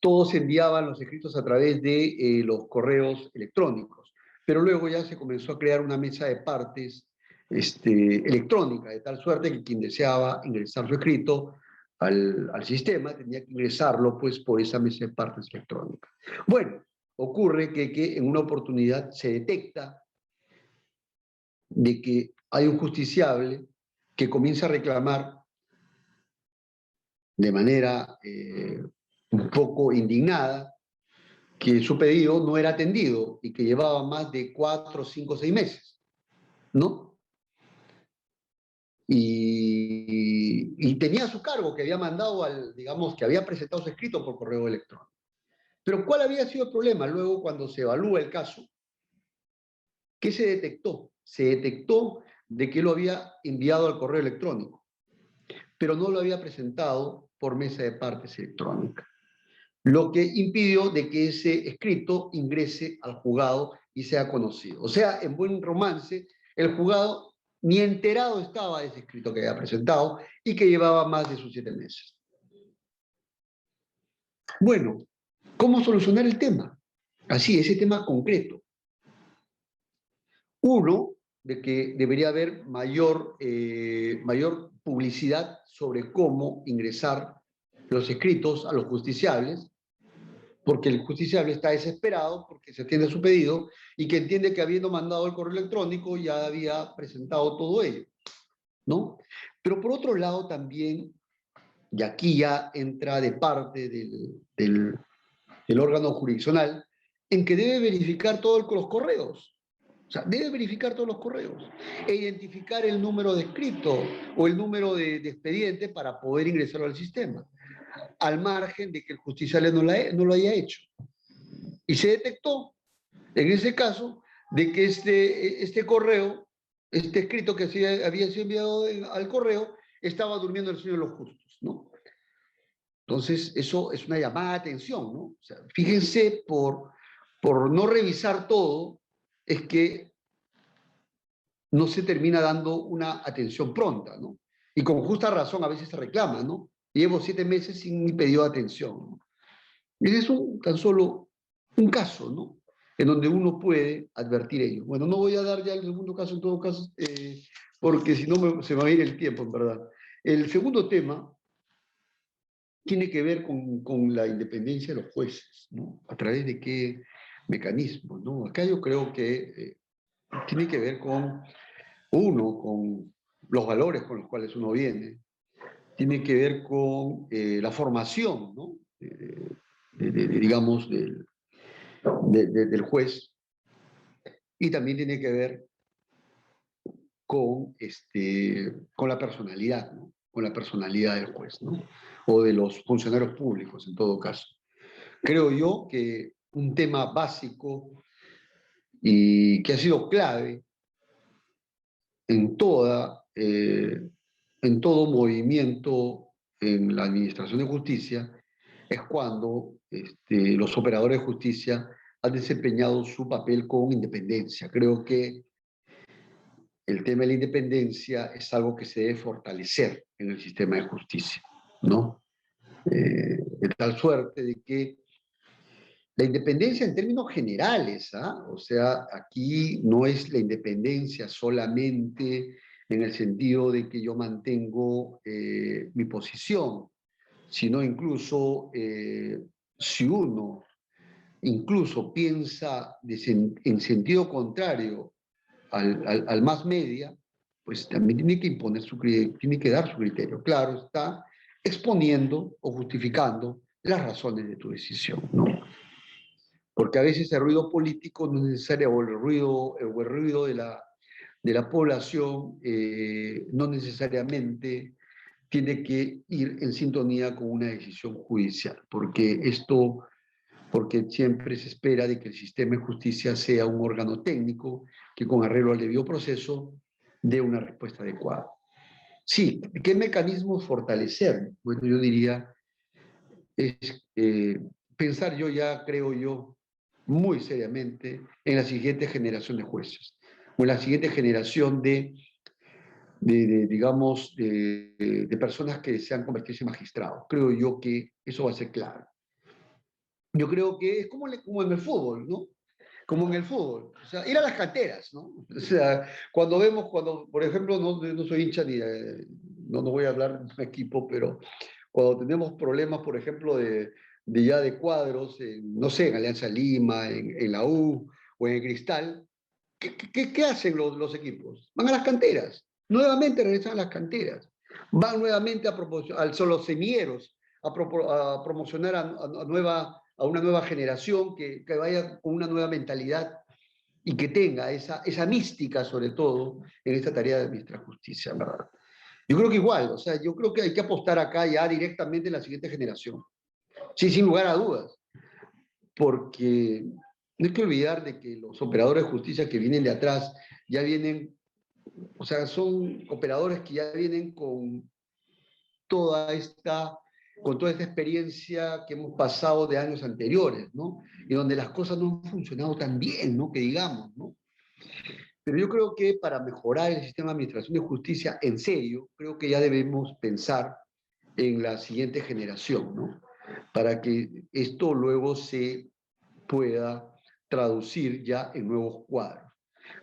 todos enviaban los escritos a través de los correos electrónicos, pero luego ya se comenzó a crear una mesa de partes electrónica, de tal suerte que quien deseaba ingresar su escrito al sistema tenía que ingresarlo pues por esa mesa de partes electrónica. Bueno, ocurre que en una oportunidad se detecta de que hay un justiciable que comienza a reclamar de manera un poco indignada que su pedido no era atendido y que llevaba más de 4, 5, 6 meses, ¿no? Y tenía a su cargo que había mandado digamos, que había presentado su escrito por correo electrónico. Pero ¿cuál había sido el problema? Luego, cuando se evalúa el caso, ¿qué se detectó? Se detectó de que lo había enviado al correo electrónico, pero no lo había presentado por mesa de partes electrónica, lo que impidió de que ese escrito ingrese al juzgado y sea conocido. O sea, en buen romance, el juzgado ni enterado estaba de ese escrito que había presentado y que llevaba más de sus 7 meses. Bueno, ¿cómo solucionar el tema? Así, ese tema concreto. Uno, de que debería haber mayor publicidad sobre cómo ingresar los escritos a los justiciables, porque el justiciable está desesperado porque se atiende su pedido y que entiende que habiendo mandado el correo electrónico ya había presentado todo ello, ¿no? Pero por otro lado también, y aquí ya entra de parte del órgano jurisdiccional, en que debe verificar todos los correos. O sea, debe verificar todos los correos e identificar el número de escrito o el número de expediente para poder ingresarlo al sistema, al margen de que el justiciable no lo haya hecho. Y se detectó, en ese caso, de que este correo, este escrito que había sido enviado al correo, estaba durmiendo el sueño de los justos, ¿no? Entonces, eso es una llamada de atención, ¿no? O sea, fíjense, por no revisar todo, es que no se termina dando una atención pronta, ¿no? Y con justa razón a veces se reclama, ¿no? Llevo 7 meses sin mi pedido de atención, ¿no? Y es tan solo un caso, ¿no? En donde uno puede advertir ello. Bueno, no voy a dar ya el segundo caso, en todo caso, porque si no se me va a ir el tiempo, en verdad. El segundo tema tiene que ver con la independencia de los jueces, ¿no? ¿A través de qué mecanismo, no? Acá yo creo que tiene que ver con los valores con los cuales uno viene, tiene que ver con la formación, ¿no? Digamos, del juez, y también tiene que ver con la personalidad, ¿no? Con la personalidad del juez, ¿no? O de los funcionarios públicos, en todo caso. Creo yo que un tema básico y que ha sido clave en todo movimiento en la administración de justicia es cuando los operadores de justicia han desempeñado su papel con independencia. Creo que el tema de la independencia es algo que se debe fortalecer en el sistema de justicia, ¿no? De tal suerte de que la independencia en términos generales, ¿ah? O sea, aquí no es la independencia solamente en el sentido de que yo mantengo mi posición, sino incluso si uno incluso piensa en sentido contrario al más media, pues también tiene que imponer tiene que dar su criterio. Claro, está exponiendo o justificando las razones de tu decisión, ¿no? Porque a veces el ruido político no es necesario, o el ruido de la población no necesariamente tiene que ir en sintonía con una decisión judicial, porque siempre se espera de que el sistema de justicia sea un órgano técnico que con arreglo al debido proceso dé una respuesta adecuada. Sí, ¿qué mecanismos fortalecer? Bueno, yo diría, es pensar creo yo, muy seriamente en la siguiente generación de jueces, o en la siguiente generación digamos, de personas que desean convertirse en magistrados. Creo yo que eso va a ser clave. Yo creo que es como en el fútbol, ¿no? Como en el fútbol, o sea, ir a las canteras, ¿no? O sea, por ejemplo, no soy hincha no voy a hablar de un equipo, pero cuando tenemos problemas, por ejemplo, de cuadros, no sé, en Alianza Lima, en la U o en el Cristal, ¿qué hacen los equipos? Van a las canteras, nuevamente regresan a las canteras, van nuevamente son los semilleros, a promocionar a una nueva generación que vaya con una nueva mentalidad y que tenga esa mística, sobre todo, en esta tarea de administrar justicia, ¿verdad? Yo creo que igual, o sea, yo creo que hay que apostar acá ya directamente en la siguiente generación. Sí, sin lugar a dudas, porque no hay que olvidar de que los operadores de justicia que vienen de atrás ya vienen, o sea, son operadores que ya vienen toda esta con toda esta experiencia que hemos pasado de años anteriores, ¿no? Y donde las cosas no han funcionado tan bien, ¿no? Que digamos, ¿no? Pero yo creo que para mejorar el sistema de administración de justicia en serio, creo que ya debemos pensar en la siguiente generación, ¿no? Para que esto luego se pueda traducir ya en nuevos cuadros.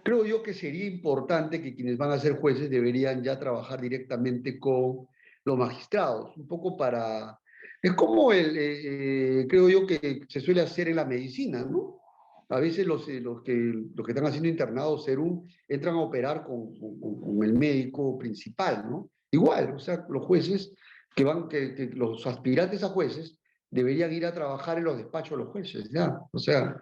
Creo yo que sería importante que quienes van a ser jueces deberían ya trabajar directamente con los magistrados, un poco para... Es como creo yo que se suele hacer en la medicina, ¿no? A veces los que están haciendo internados serum entran a operar con el médico principal, ¿no? Igual, o sea, los jueces que los aspirantes a jueces deberían ir a trabajar en los despachos de los jueces, ¿ya? O sea,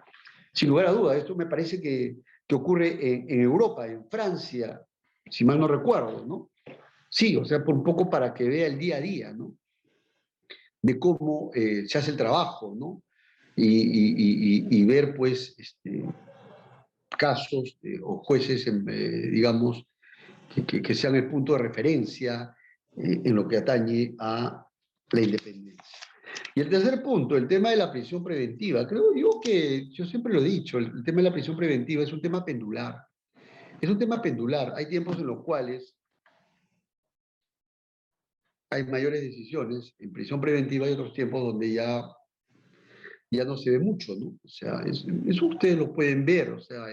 sin lugar a dudas, esto me parece que ocurre en Europa, en Francia, si mal no recuerdo, ¿no? Sí, o sea, por un poco para que vea el día a día, ¿no? De cómo se hace el trabajo, ¿no? Y ver, pues, casos o jueces, digamos, que sean el punto de referencia en lo que atañe a la independencia. Y el tercer punto, el tema de la prisión preventiva. Creo yo que, yo siempre lo he dicho, el tema de la prisión preventiva es un tema pendular. Es un tema pendular. Hay tiempos en los cuales hay mayores decisiones en prisión preventiva y otros tiempos donde ya no se ve mucho, ¿no? O sea, eso ustedes lo pueden ver, o sea,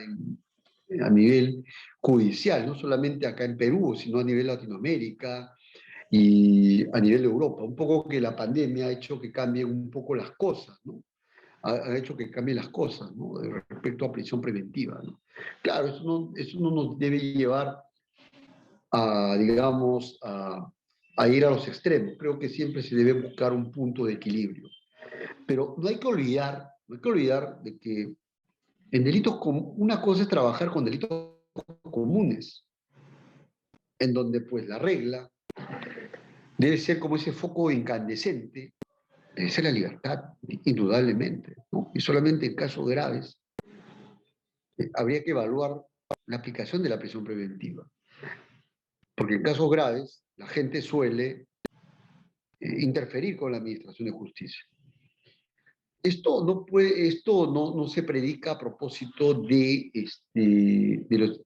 a nivel judicial, no solamente acá en Perú, sino a nivel Latinoamérica y a nivel de Europa. Un poco que la pandemia ha hecho que cambien un poco las cosas, ¿no? Ha hecho que cambien las cosas, ¿no? Respecto a prisión preventiva, ¿no? Claro, eso no nos debe llevar a, digamos, a ir a los extremos. Creo que siempre se debe buscar un punto de equilibrio. Pero no hay que olvidar de que en delitos una cosa es trabajar con delitos comunes, en donde pues la regla debe ser como ese foco incandescente, debe ser la libertad, indudablemente, ¿no? Y solamente en casos graves habría que evaluar la aplicación de la prisión preventiva. Porque en casos graves la gente suele interferir con la administración de justicia. Esto no se predica a propósito de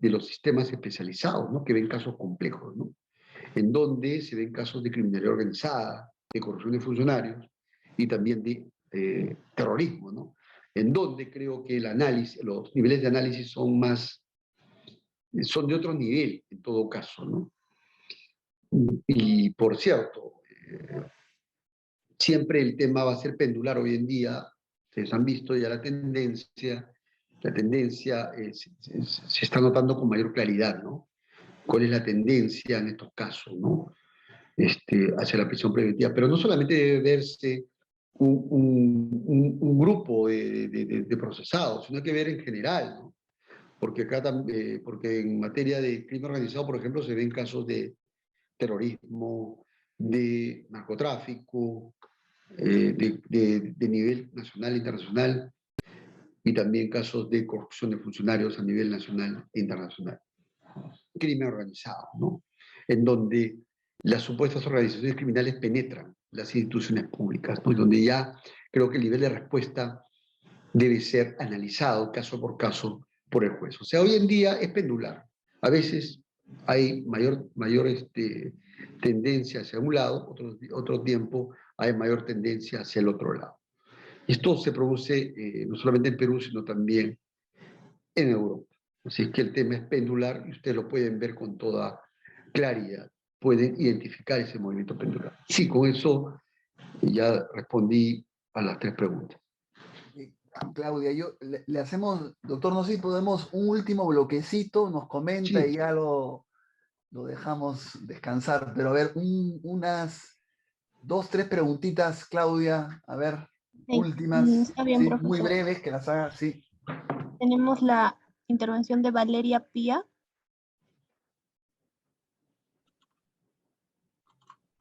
los sistemas especializados, ¿no? Que ven casos complejos, ¿no? En donde se ven casos de criminalidad organizada, de corrupción de funcionarios y también de terrorismo, ¿no? En donde creo que el análisis, los niveles de análisis son de otro nivel, en todo caso, ¿no? Y por cierto, siempre el tema va a ser pendular hoy en día. Ustedes han visto ya la tendencia se está notando con mayor claridad, ¿no? ¿Cuál es la tendencia en estos casos, ¿no? Hacia la prisión preventiva? Pero no solamente debe verse un grupo de procesados, sino hay que ver en general, ¿no? Porque acá porque en materia de crimen organizado, por ejemplo, se ven casos de terrorismo, de narcotráfico, de nivel nacional e internacional, y también casos de corrupción de funcionarios a nivel nacional e internacional. Crimen organizado, ¿no? En donde las supuestas organizaciones criminales penetran las instituciones públicas, ¿no? Y donde ya creo que el nivel de respuesta debe ser analizado caso por caso por el juez. O sea, hoy en día es pendular. A veces hay mayor tendencia hacia un lado, otro tiempo hay mayor tendencia hacia el otro lado. Esto se produce no solamente en Perú, sino también en Europa. Así es que el tema es pendular y ustedes lo pueden ver con toda claridad. Pueden identificar ese movimiento pendular. Sí, con eso ya respondí a las 3 preguntas. Claudia, le hacemos, doctor, no sé si podemos un último bloquecito, nos comenta Sí. y ya lo dejamos descansar, pero a ver, unas 2, 3 preguntitas, Claudia, a ver, Sí, últimas, está bien, sí, profesor. muy breves, que las haga, sí. Tenemos la intervención de Valeria Pía.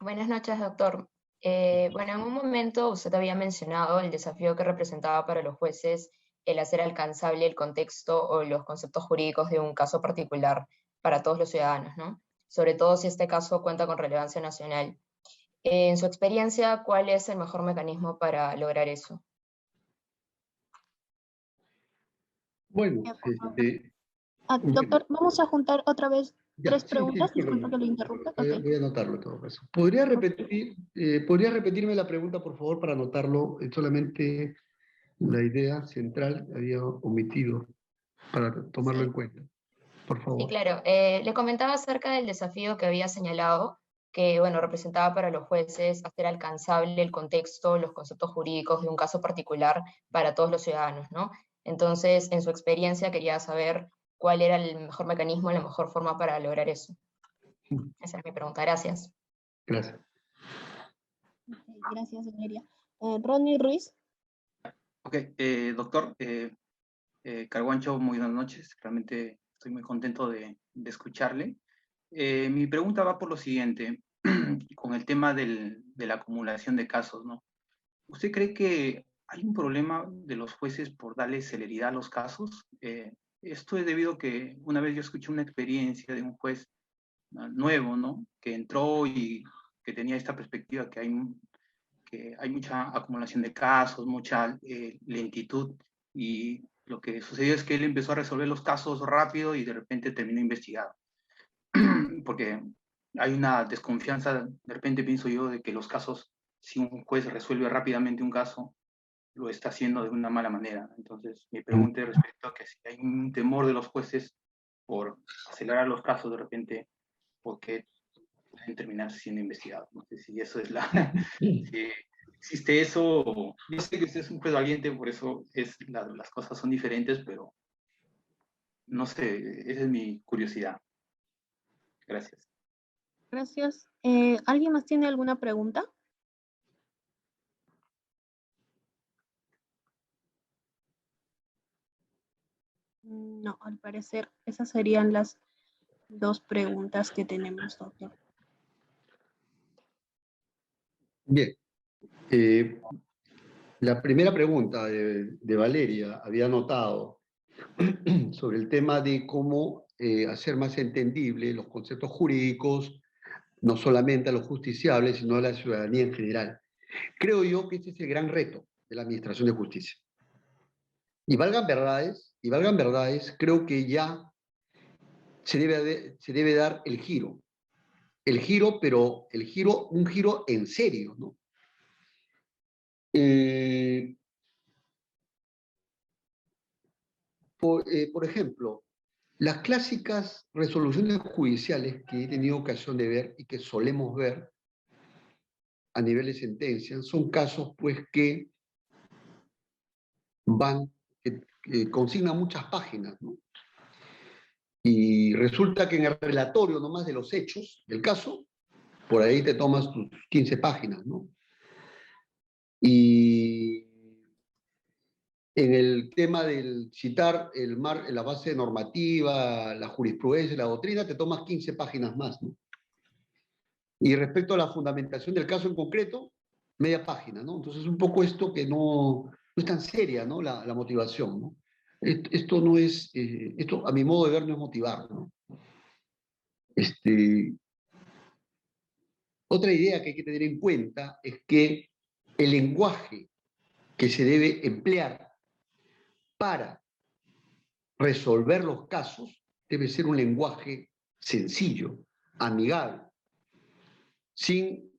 Buenas noches, doctor. Bueno, en un momento usted había mencionado el desafío que representaba para los jueces el hacer alcanzable el contexto o los conceptos jurídicos de un caso particular para todos los ciudadanos, ¿no? Sobre todo si este caso cuenta con relevancia nacional. En su experiencia, ¿cuál es el mejor mecanismo para lograr eso? Bueno, Doctor, vamos a juntar otra vez ya, 3 sí, preguntas. sí, Disculpa que lo interrumpa. Ok. voy a anotarlo en todo caso. ¿Podría repetirme la pregunta, por favor, para anotarlo? Solamente la idea central había omitido para tomarlo en Sí. cuenta. Por Sí, favor. claro. Le comentaba acerca del desafío que había señalado, que bueno, representaba para los jueces hacer alcanzable el contexto, los conceptos jurídicos de un caso particular para todos los ciudadanos, ¿no? Entonces, en su experiencia quería saber cuál era el mejor mecanismo, la mejor forma para lograr eso. Esa es mi pregunta. Gracias. Gracias. Gracias, Valeria. Ronnie Ruiz. Ok, doctor Carguancho, muy buenas noches. Realmente estoy muy contento de escucharle. Mi pregunta va por lo siguiente, con el tema de la acumulación de casos, ¿no? ¿Usted cree que hay un problema de los jueces por darle celeridad a los casos? Esto es debido a que una vez yo escuché una experiencia de un juez nuevo, ¿no? Que entró y que tenía esta perspectiva que hay mucha acumulación de casos, mucha lentitud, y lo que sucedió es que él empezó a resolver los casos rápido y de repente terminó investigado. Porque hay una desconfianza, de repente pienso yo, de que los casos, si un juez resuelve rápidamente un caso, lo está haciendo de una mala manera. Entonces, mi pregunta es respecto a que si hay un temor de los jueces por acelerar los casos de repente, porque pueden terminar siendo investigados. No sé si eso es si existe eso. Yo sé que usted es un juez valiente, por eso las cosas son diferentes, pero no sé, esa es mi curiosidad. Gracias. Gracias. ¿Alguien más tiene alguna pregunta? No, al parecer esas serían las 2 preguntas que tenemos, doctor. Bien. La primera pregunta de Valeria había notado sobre el tema de cómo hacer más entendible los conceptos jurídicos, no solamente a los justiciables, sino a la ciudadanía en general. Creo yo que este es el gran reto de la Administración de Justicia. Y valgan verdades, creo que ya se debe dar el giro, pero un giro en serio, ¿no? Por ejemplo, las clásicas resoluciones judiciales que he tenido ocasión de ver y que solemos ver a nivel de sentencia son casos pues que que consignan muchas páginas, ¿no? Y resulta que en el relatorio nomás de los hechos del caso, por ahí te tomas tus 15 páginas, ¿no? Y en el tema del citar la base normativa, la jurisprudencia, la doctrina, te tomas 15 páginas más, ¿no? Y respecto a la fundamentación del caso en concreto, media página, ¿no? Entonces, un poco esto que no es tan seria, ¿no? La motivación, ¿no? Esto no es, esto a mi modo de ver no es motivar, ¿no? Otra idea que hay que tener en cuenta es que el lenguaje que se debe emplear para resolver los casos debe ser un lenguaje sencillo, amigable, sin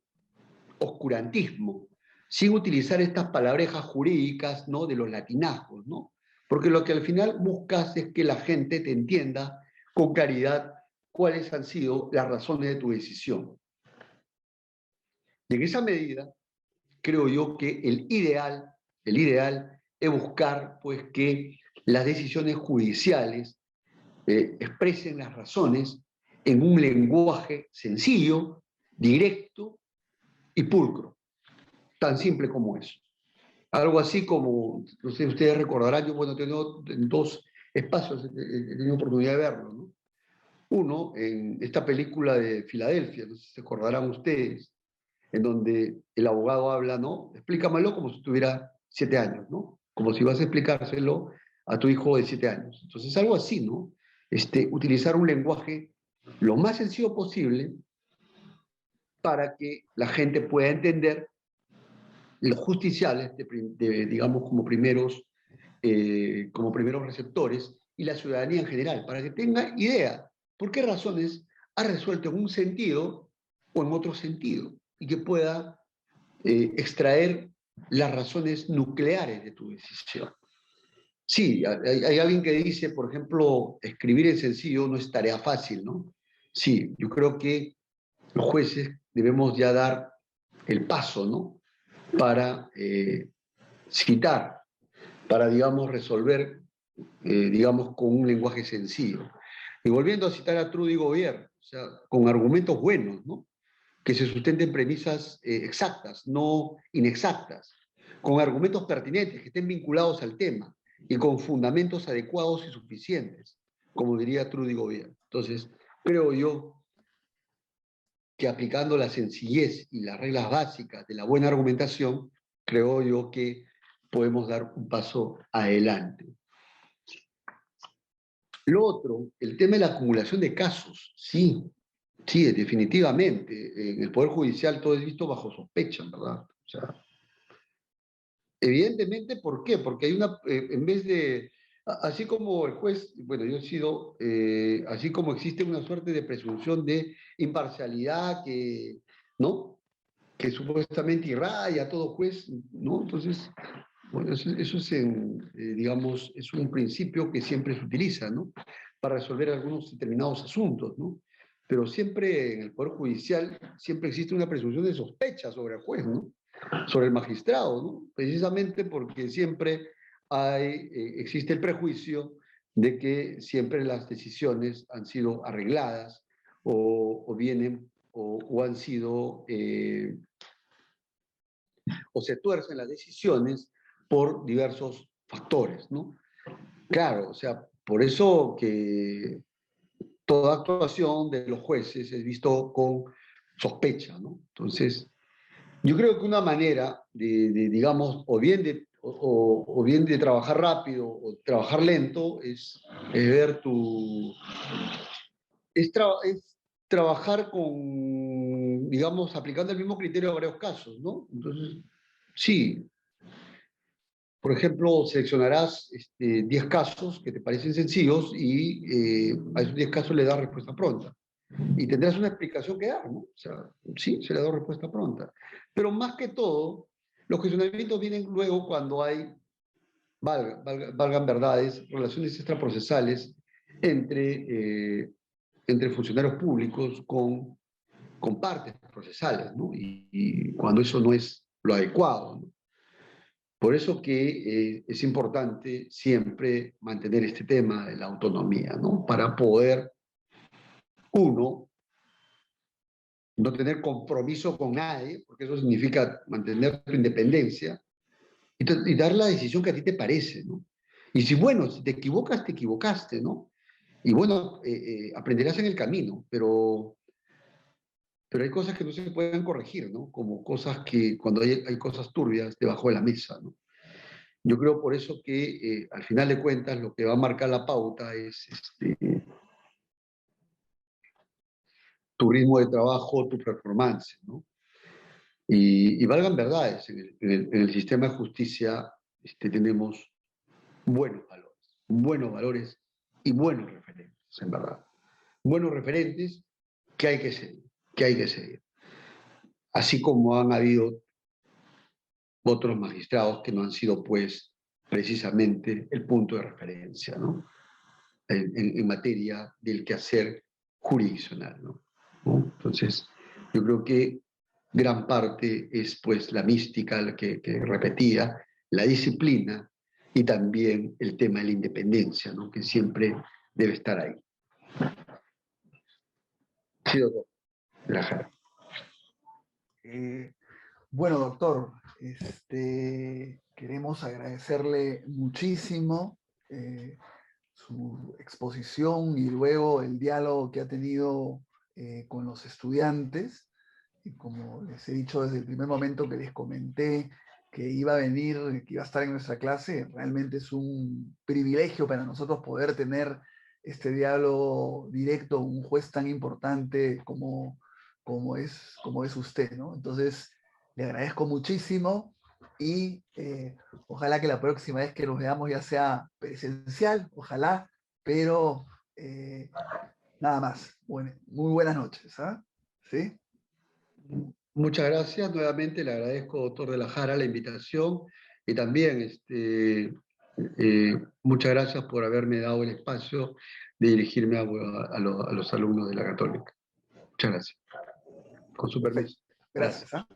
oscurantismo, sin utilizar estas palabrejas jurídicas, ¿no? De los latinajos, ¿no? Porque lo que al final buscas es que la gente te entienda con claridad cuáles han sido las razones de tu decisión. Y en esa medida, creo yo que el ideal es buscar pues, que las decisiones judiciales expresen las razones en un lenguaje sencillo, directo y pulcro, tan simple como eso. Algo así como, no sé, ustedes recordarán, yo bueno, he tenido en 2 espacios, he tenido oportunidad de verlo, ¿no? Uno, en esta película de Filadelfia, no sé si se acordarán ustedes, en donde el abogado habla, ¿no? Explícamelo como si tuviera 7 años, ¿no? Como si vas a explicárselo a tu hijo de 7 años. Entonces, algo así, ¿no? Utilizar un lenguaje lo más sencillo posible para que la gente pueda entender los justiciales, digamos, como primeros receptores, y la ciudadanía en general, para que tenga idea por qué razones ha resuelto en un sentido o en otro sentido, y que pueda extraer las razones nucleares de tu decisión. Sí, hay alguien que dice, por ejemplo, escribir en sencillo no es tarea fácil, ¿no? Sí, yo creo que los jueces debemos ya dar el paso, ¿no? Para citar, para, digamos, resolver, digamos, con un lenguaje sencillo. Y volviendo a citar a Trudy Gobierno, o sea, con argumentos buenos, ¿no? Que se sustenten premisas exactas, no inexactas, con argumentos pertinentes, que estén vinculados al tema, y con fundamentos adecuados y suficientes, como diría Trudy Gobierno. Entonces, creo yo que aplicando la sencillez y las reglas básicas de la buena argumentación, creo yo que podemos dar un paso adelante. Lo otro, el tema de la acumulación de casos. Sí, sí, definitivamente. En el Poder Judicial todo es visto bajo sospecha, ¿verdad? O sea, evidentemente, ¿por qué? Porque hay una, en vez de, así como el juez, bueno, yo he sido, así como existe una suerte de presunción de imparcialidad que, ¿no? Que supuestamente irradia a todo juez, ¿no? Entonces, bueno, eso es, digamos, es un principio que siempre se utiliza, ¿no? Para resolver algunos determinados asuntos, ¿no? Pero siempre en el Poder Judicial, siempre existe una presunción de sospecha sobre el juez, ¿no? Sobre el magistrado, ¿no? Precisamente porque siempre existe el prejuicio de que siempre las decisiones han sido arregladas o vienen o han sido o se tuercen las decisiones por diversos factores, ¿no? Claro, o sea, por eso que toda actuación de los jueces es visto con sospecha, ¿no? Entonces, yo creo que una manera digamos, o bien de trabajar rápido o trabajar lento es ver es trabajar con, digamos, aplicando el mismo criterio a varios casos, ¿no? Entonces, sí, por ejemplo, seleccionarás 10 casos que te parecen sencillos y a esos 10 casos le das respuesta pronta. Y tendrás una explicación que dar, ¿no? O sea, sí, se le da respuesta pronta. Pero más que todo, Los cuestionamientos vienen luego cuando hay, valgan verdades, relaciones extraprocesales entre funcionarios públicos con partes procesales, ¿no? Y cuando eso no es lo adecuado, ¿no? Por eso que es importante siempre mantener este tema de la autonomía, ¿no? Para poder, uno, no tener compromiso con nadie, porque eso significa mantener tu independencia, y dar la decisión que a ti te parece, ¿no? Y si, bueno, si te equivocas, te equivocaste, ¿no? Y bueno, aprenderás en el camino, pero hay cosas que no se pueden corregir, ¿no? Como cosas que, cuando hay cosas turbias debajo de la mesa, ¿no? Yo creo por eso que al final de cuentas lo que va a marcar la pauta es tu ritmo de trabajo, tu performance, ¿no? Y valgan verdades, en el sistema de justicia tenemos buenos valores y buenos referentes, en verdad. Buenos referentes que hay que seguir, que hay que seguir. Así como han habido otros magistrados que no han sido, pues, precisamente el punto de referencia, ¿no? En materia del quehacer jurisdiccional, ¿no? Entonces, yo creo que gran parte es, pues, la mística la que repetía, la disciplina y también el tema de la independencia, ¿no? Que siempre debe estar ahí. Sí, doctor de la Jara. Bueno, doctor, queremos agradecerle muchísimo su exposición y luego el diálogo que ha tenido con los estudiantes. Y como les he dicho desde el primer momento que les comenté que iba a venir, que iba a estar en nuestra clase, realmente es un privilegio para nosotros poder tener este diálogo directo, un juez tan importante como es usted, ¿no? Entonces, le agradezco muchísimo y ojalá que la próxima vez que nos veamos ya sea presencial, ojalá, pero nada más. Bueno, muy buenas noches, ¿ah? ¿Sí? Muchas gracias. Nuevamente le agradezco, doctor de la Jara, la invitación y también muchas gracias por haberme dado el espacio de dirigirme a los alumnos de la Católica. Muchas gracias. Con su permiso. Gracias. ¿Ah?